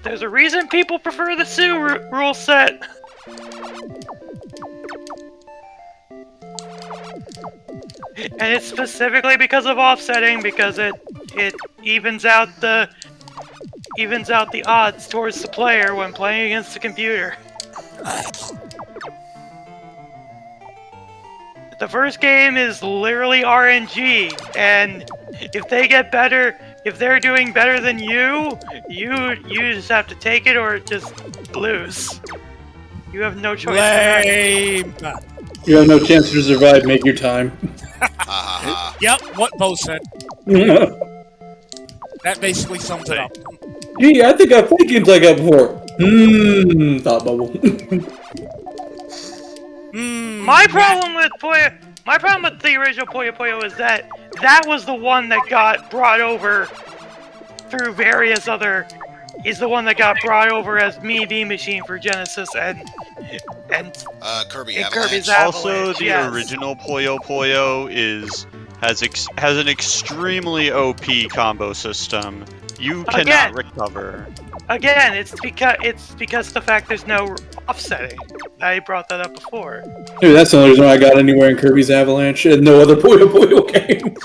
There's a reason people prefer the Sue rule set. And it's specifically because of offsetting, because it evens out the odds towards the player when playing against the computer. The first game is literally RNG, and if they get better if they're doing better than you just have to take it or just lose. You have no choice. Lame. You have no chance to survive. Make your time. Yep, what Bo said. That basically sums it up. Gee, I think I've played games like that before. Thought bubble. My problem with the original Puyo Puyo is that was the one that got brought over through various other. Is the one that got brought over as Mean Bean Machine for Genesis and Kirby and Avalanche. Kirby's Also, Avalanche, the yes. original Puyo Puyo has an extremely OP combo system. You cannot Again. recover. Again, it's because the fact there's no offsetting. I brought that up before. Dude, that's the only reason why I got anywhere in Kirby's Avalanche and no other Puyo Puyo game.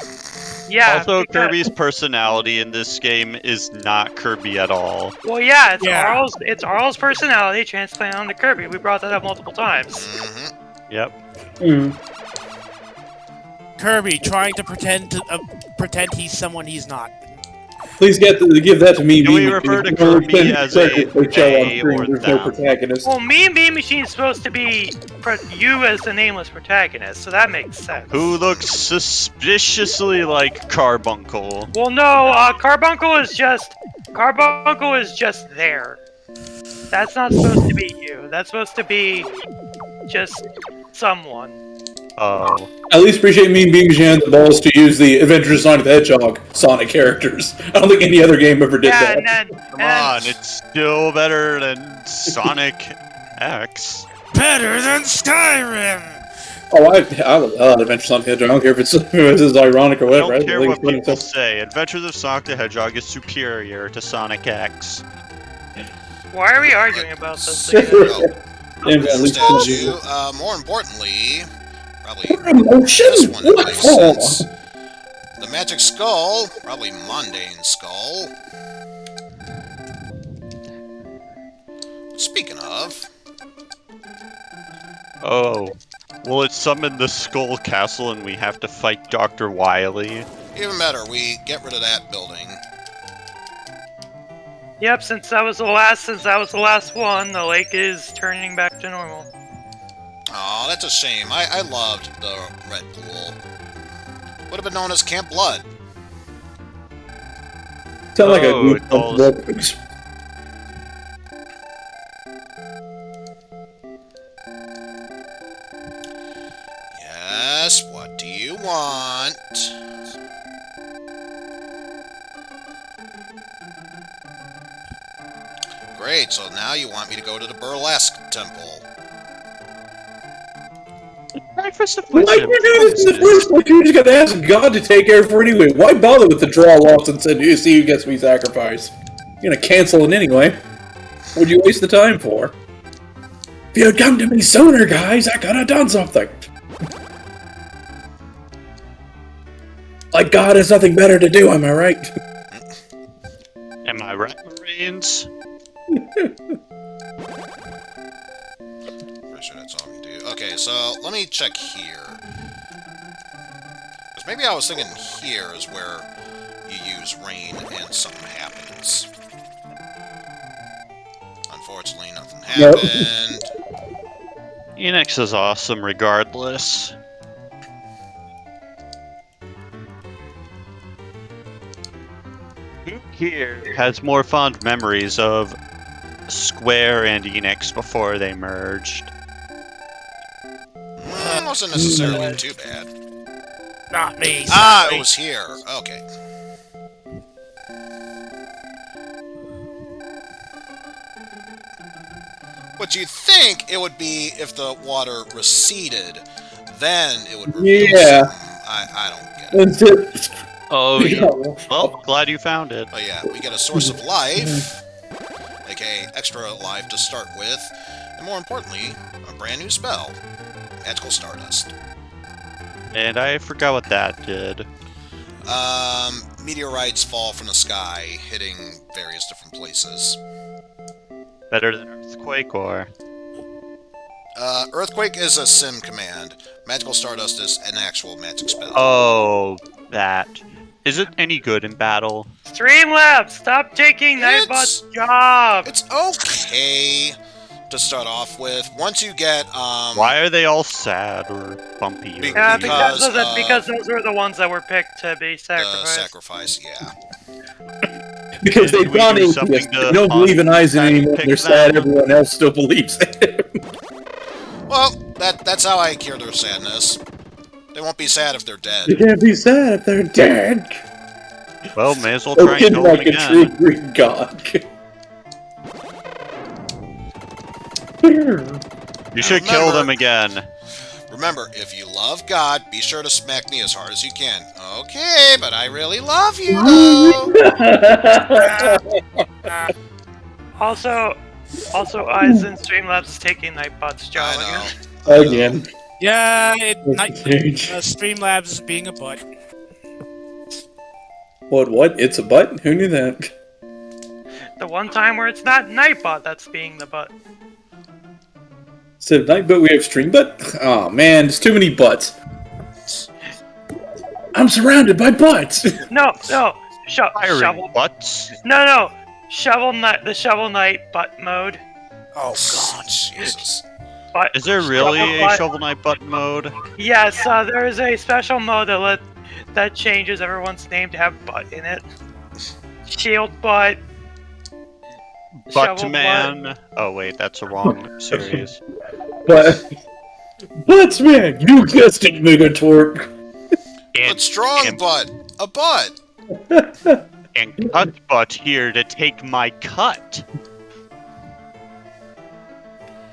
Yeah. Also, because- Kirby's personality in this game is not Kirby at all. Well, yeah, it's Yeah. Arl's. It's Arl's personality transplanted onto Kirby. We brought that up multiple times. Mm-hmm. Yep. Kirby trying to pretend he's someone he's not. Please give that to me. Can we refer to Kirby as a they or There's no them? protagonist. Well, Mean Bean Machine is supposed to be you as the nameless protagonist, so that makes sense. Who looks suspiciously like Carbuncle. Well, no, Carbuncle is just there. That's not supposed to be you. That's supposed to be just someone. Oh. At least appreciate me being had the balls to use the Adventures of Sonic the Hedgehog Sonic characters. I don't think any other game ever did Yeah, that. Come on, it's still better than Sonic X. Better than Skyrim! Oh, I love Adventures of Sonic the Hedgehog. I don't care if it's ironic or I whatever. don't care think what it's funny people stuff. say. Adventures of Sonic the Hedgehog is superior to Sonic X. Why are we arguing about this There we again? go. And at least Statue, more importantly, probably emotion. this one that makes sense. The Magic Skull, probably Mundane Skull. Speaking of, Oh. Will it summon the Skull Castle and we have to fight Dr. Wily? even better, we get rid of that building. Yep, since that was the last one, the lake is turning back to normal. Aw, that's a shame. I loved the Red Pool. Would have been known as Camp Blood. Sound like Oh, a it does. Yes, what do you want? Great, so now you want me to go to the Burlesque Temple. Breakfast of Why you do this in the first place? You just got to ask God to take care of it anyway. Why bother with the draw lots and said, "You see who gets me sacrificed"? You're gonna cancel it anyway. What'd you waste the time for? If you had come to me sooner, guys, I could have done something. Like God has nothing better to do, am I right? Am I right, Marines? Pretty sure that's all we do. Okay, so let me check here. 'Cause maybe I was thinking here is where you use rain and something happens. Unfortunately, nothing Nope. happened. Enix is awesome regardless. Who here has more fond memories of Square and Enix before they merged? Wasn't necessarily too bad. Not me. Ah, sadly. it was here. Okay. What you'd think it would be if the water receded, then it would reveal Yeah. something. I don't get it. That's it. Oh, yeah. Well, glad you found it. But yeah, we get a source of life, aka extra life to start with, and more importantly, a brand new spell, Magical Stardust. And I forgot what that did. Meteorites fall from the sky, hitting various different places. Better than Earthquake or... Earthquake is a sim command. Magical Stardust is an actual magic spell. Oh, that. Is it any good in battle? Streamlabs, stop taking Nightbot's job! It's okay to start off with. Once you get, Why are they all sad or bumpy? Or Yeah, because because those were the ones that were picked to be the sacrificed. sacrifice, yeah. Because Did they've we gone do atheists. something They to don't believe in Eizen anymore. pick They're sad. them? Everyone else still believes it. Well, that's how I cure their sadness. They won't be sad if they're dead. They can't be sad if they're dead. Well, may as well try and Spoken kill them like a true again. Greek god. You should kill them again. Remember, if you love God, be sure to smack me as hard as you can. Okay, but I really love you, though. Also, Eizen Streamlabs is taking Nightbot's job I know. again. Again. Yeah, Change. Streamlabs is being a butt. What? It's a butt? Who knew that? The one time where it's not Nightbot that's being the butt. Instead of night butt, we have stream butt? Oh man, there's too many butts. I'm surrounded by butts! No, Firing shovel. butts. No, shovel knight. The shovel knight butt mode. Oh god. Jesus. But Is there really a butt. Shovel Knight button mode? Yes, there is a special mode that changes everyone's name to have butt in it. Shield butt. Shovel Buttman. Oh wait, that's a wrong series. Butts, man! You guessed it, Megatorque! But strong butt. A butt. And Cut Butt here to take my cut.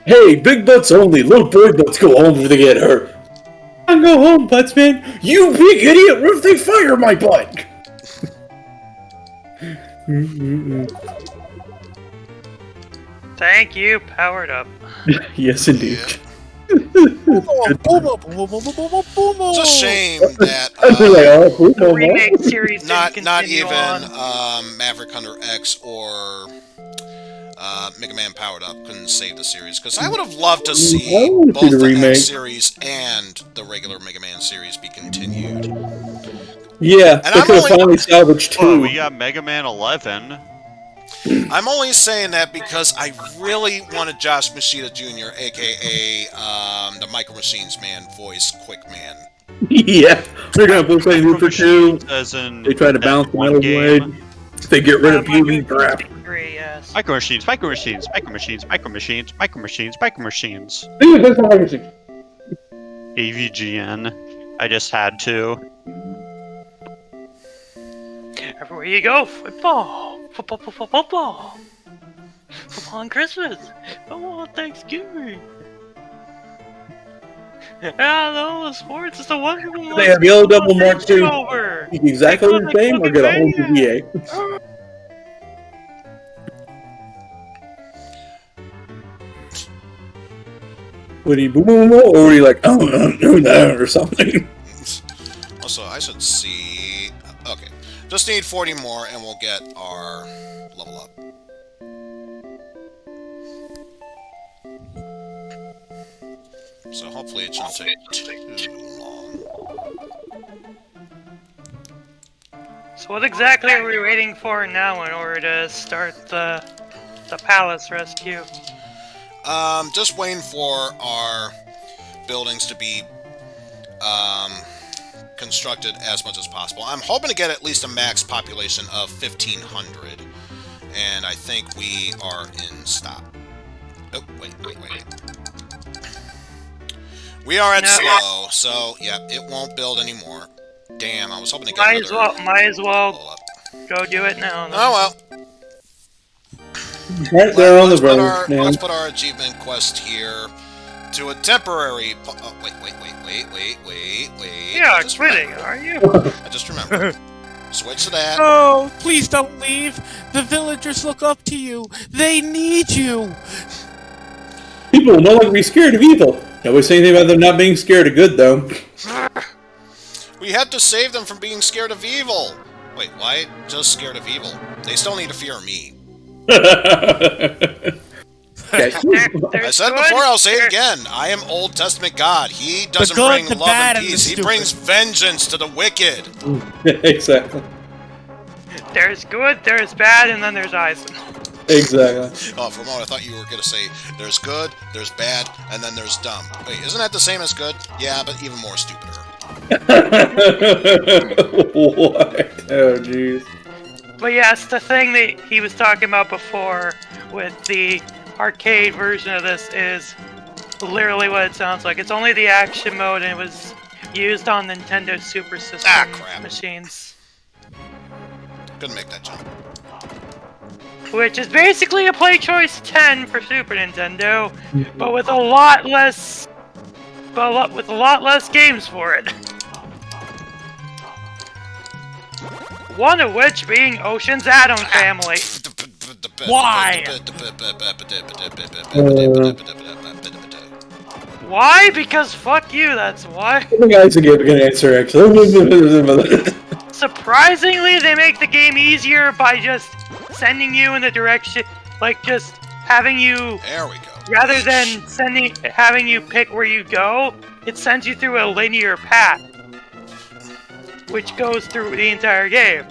Hey, big butts only. Little boy butts go home if they get hurt. I go home, butts, man. You big idiot! What if they fire my butt? Thank you, powered up. Yes, indeed. It's a shame that The remake series didn't not continue even on. Maverick Hunter X or Mega Man Powered Up couldn't save the series, because I would have loved to see both the X series and the regular Mega Man series be continued. Yeah, And they I'm could have only- finally salvaged Oh, two. we got Mega Man 11. I'm only saying that because I really wanted Josh Machida Jr., aka the Micro Machines Man voice, Quick Man. Yeah, they're gonna both play Luther 2. As in They try to balance the one metal game. blade. They get rid of beauty crap. Agree, yes. Micro Machines, Micro Machines, Micro Machines, Micro Machines, Micro Machines, Micro Machines. AVGN. I just had to. Everywhere you go, football. Football, football, football. Football on Christmas. Football on Thanksgiving. No, sports is the one who They have Yellow Double Mark II. over. Exactly the same, or get a whole new VA. Would he boom boom boom, or would he like, oh, no, no, or something? Also, I should see... Okay. Just need 40 more and we'll get our level up. So hopefully it shouldn't take too long. So what exactly are we waiting for now in order to start the palace rescue? Just waiting for our buildings to be constructed as much as possible. I'm hoping to get at least a max population of 1,500, and I think we are in stop. Oh, wait. We are at slow, so yeah, it won't build anymore. Damn, I was hoping to get Might as well level up. go do it now. Then. Oh well. Right there on the road, man. Let's put our achievement quest here to a temporary... Oh, wait. Yeah, I just quitting, remembered. are you? I just remembered. Switch to that. Oh, please don't leave. The villagers look up to you. They need you. People will no longer be scared of evil. Nobody say anything about them not being scared of good, though. We had to save them from being scared of evil. Wait, why just scared of evil? They still need to fear me. Yeah, I said it before, I'll say it again. I am Old Testament God. He doesn't good, bring the love bad, and and the peace. He stupid. brings vengeance to the wicked. exactly. There's good, there's bad, and then there's Eizen. Exactly. Oh, for a moment I thought you were going to say there's good, there's bad, and then there's dumb. Wait, isn't that the same as good? Yeah, but even more stupider. What? Oh, jeez. But yes, the thing that he was talking about before with the arcade version of this is literally what it sounds like. It's only the action mode, and it was used on Nintendo Super System machines. Couldn't make that jump. Which is basically a Play Choice 10 for Super Nintendo, but with a lot less, with a lot less games for it. One of which being Ocean's Atom Family. Why? Why? Because fuck you, that's why. I think Eizen gave a good answer, actually. Surprisingly, they make the game easier by just sending you in the direction, like just having you, There we go. rather than having you pick where you go, it sends you through a linear path, which goes through the entire game.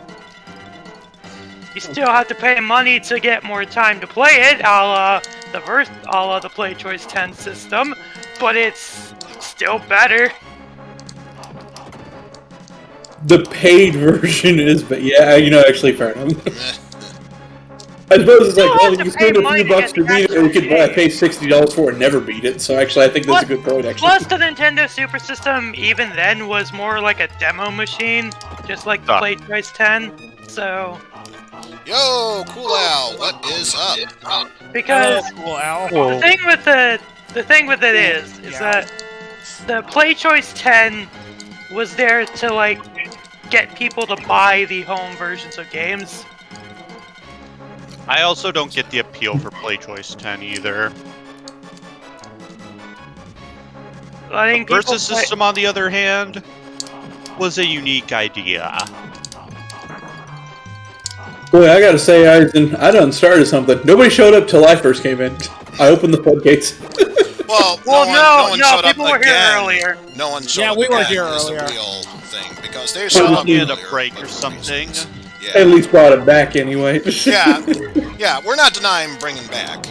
You still have to pay money to get more time to play it, a la the Play Choice 10 system, but it's still better. The paid version is, but yeah, actually, fair enough. I suppose it's like, well, you can spend a few bucks to beat it, or you could pay $60 for it and never beat it. So actually, I think that's a good point. Actually, Plus, the Nintendo Super System even then was more like a demo machine, just like the Play Choice 10. So. Yo, Cool Al, what is up? Because Cool Al. the thing with it is that the Play Choice 10 was there to like get people to buy the home versions of games. I also don't get the appeal for Play Choice 10 either. I think Versus System, on the other hand, was a unique idea. boy, I gotta say, Eizen, I done started something. Nobody showed up till I first came in. I opened the floodgates. Well, no one showed up people were here again. earlier. No one showed up we were again here is earlier. the real thing, because they showed up You had a earlier break for or something. reasons. At Yeah. least brought it back anyway. Yeah, we're not denying bringing back.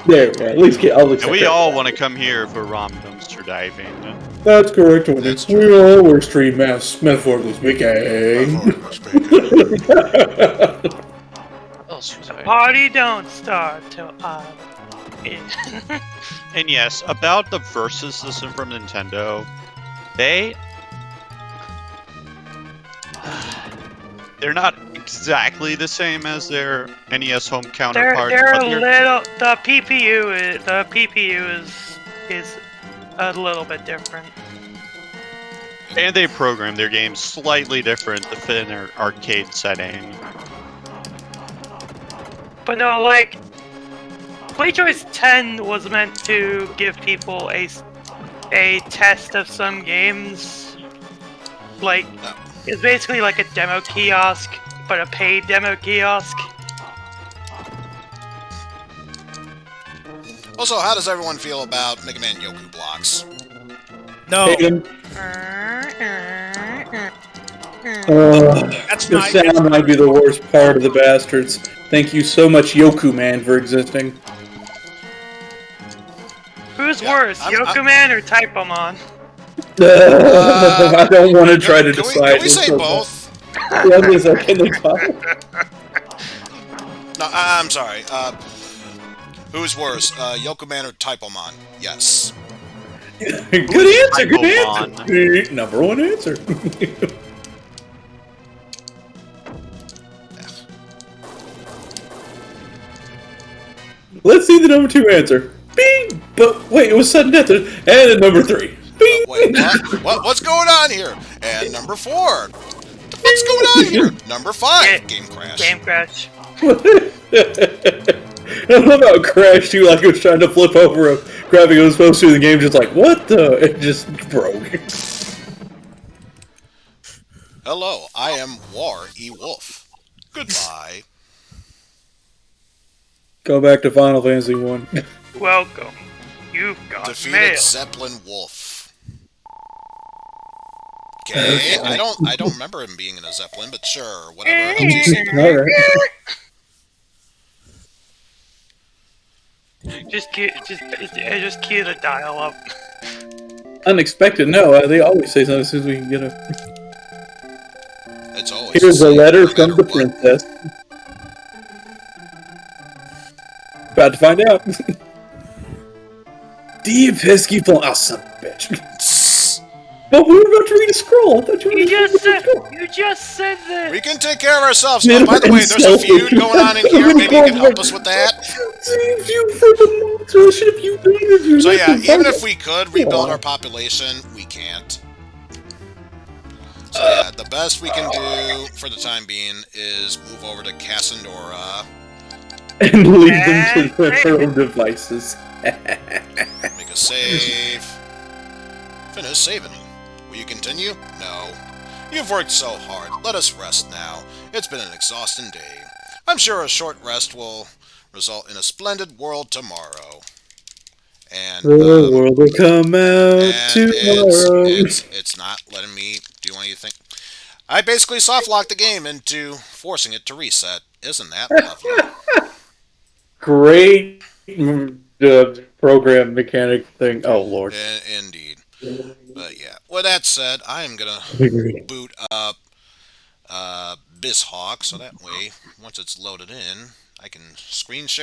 There, yeah, at least I'll accept And we that. all want to come here for ROM dumpster diving. That's correct, Tony. That's We all were stream metaphorically speaking. Party don't start till I'm in. And yes, about the Versus system from Nintendo, they're not exactly the same as their NES home counterparts. They're but a little. The PPU is a little bit different. and they program their games slightly different to fit in their arcade setting. But no, like Play Choice 10 was meant to give people a test of some games. Like, it's basically like a demo kiosk, but a paid demo kiosk. Also, how does everyone feel about Mega Man Yoku blocks? No. Hayden, That's the not sound might be the worst part of the bastards. Thank you so much, Yoku Man, for existing. Who's Yeah, worse, Yokuman or Typomon? I don't want to try to Can decide. we say both? Yeah, I'm gonna say, can they talk? No, I'm sorry. Who's worse, Yokuman or Typomon? Yes. Good answer, good answer. Number one answer. Let's see the number two answer. Bing! But wait, it was sudden death. And then number three. Bing! Wait, what's going on here? And number 4. The fuck's going on here? Number 5. Game crash. Game Crash. I love how it crashed too, like it was trying to flip over a graphic it was supposed to in the game, just like, what the? It just broke. Hello, I am War E Wolf. Goodbye. Go back to Final Fantasy 1. Welcome. You've got Defeated mail. Zeppelin Wolf. Okay, I don't remember him being in a Zeppelin, but sure, whatever. Alright. Just key the dial up. Unexpected, no. They always say something as soon as we can get a... It's always Here's the a same, letter no from matter the what. princess. About to find out. Deep pesky phone. Oh, son of a bitch. But we were about to read a scroll. I thought you were You going to just read a said. scroll. You just said that. We can take care of ourselves. Oh, by the way, there's a feud going on in here. Maybe you can help us with that. Save you from the monster. Should you needed you? So yeah, even if we could rebuild our population, we can't. So yeah, the best we can do for the time being is move over to Cassandora, And leave them to their own devices. make a save, finish saving. Will you continue? No. You've worked so hard. Let us rest now. It's been an exhausting day. I'm sure a short rest will result in a splendid world tomorrow. And The world will come out and tomorrow. it's not letting me do anything. I basically soft-locked the game into forcing it to reset. Isn't that lovely? Great program mechanic thing. Oh, Lord. Indeed. But yeah, with that said, I am going to to boot up BizHawk, so that way, once it's loaded in, I can screen share.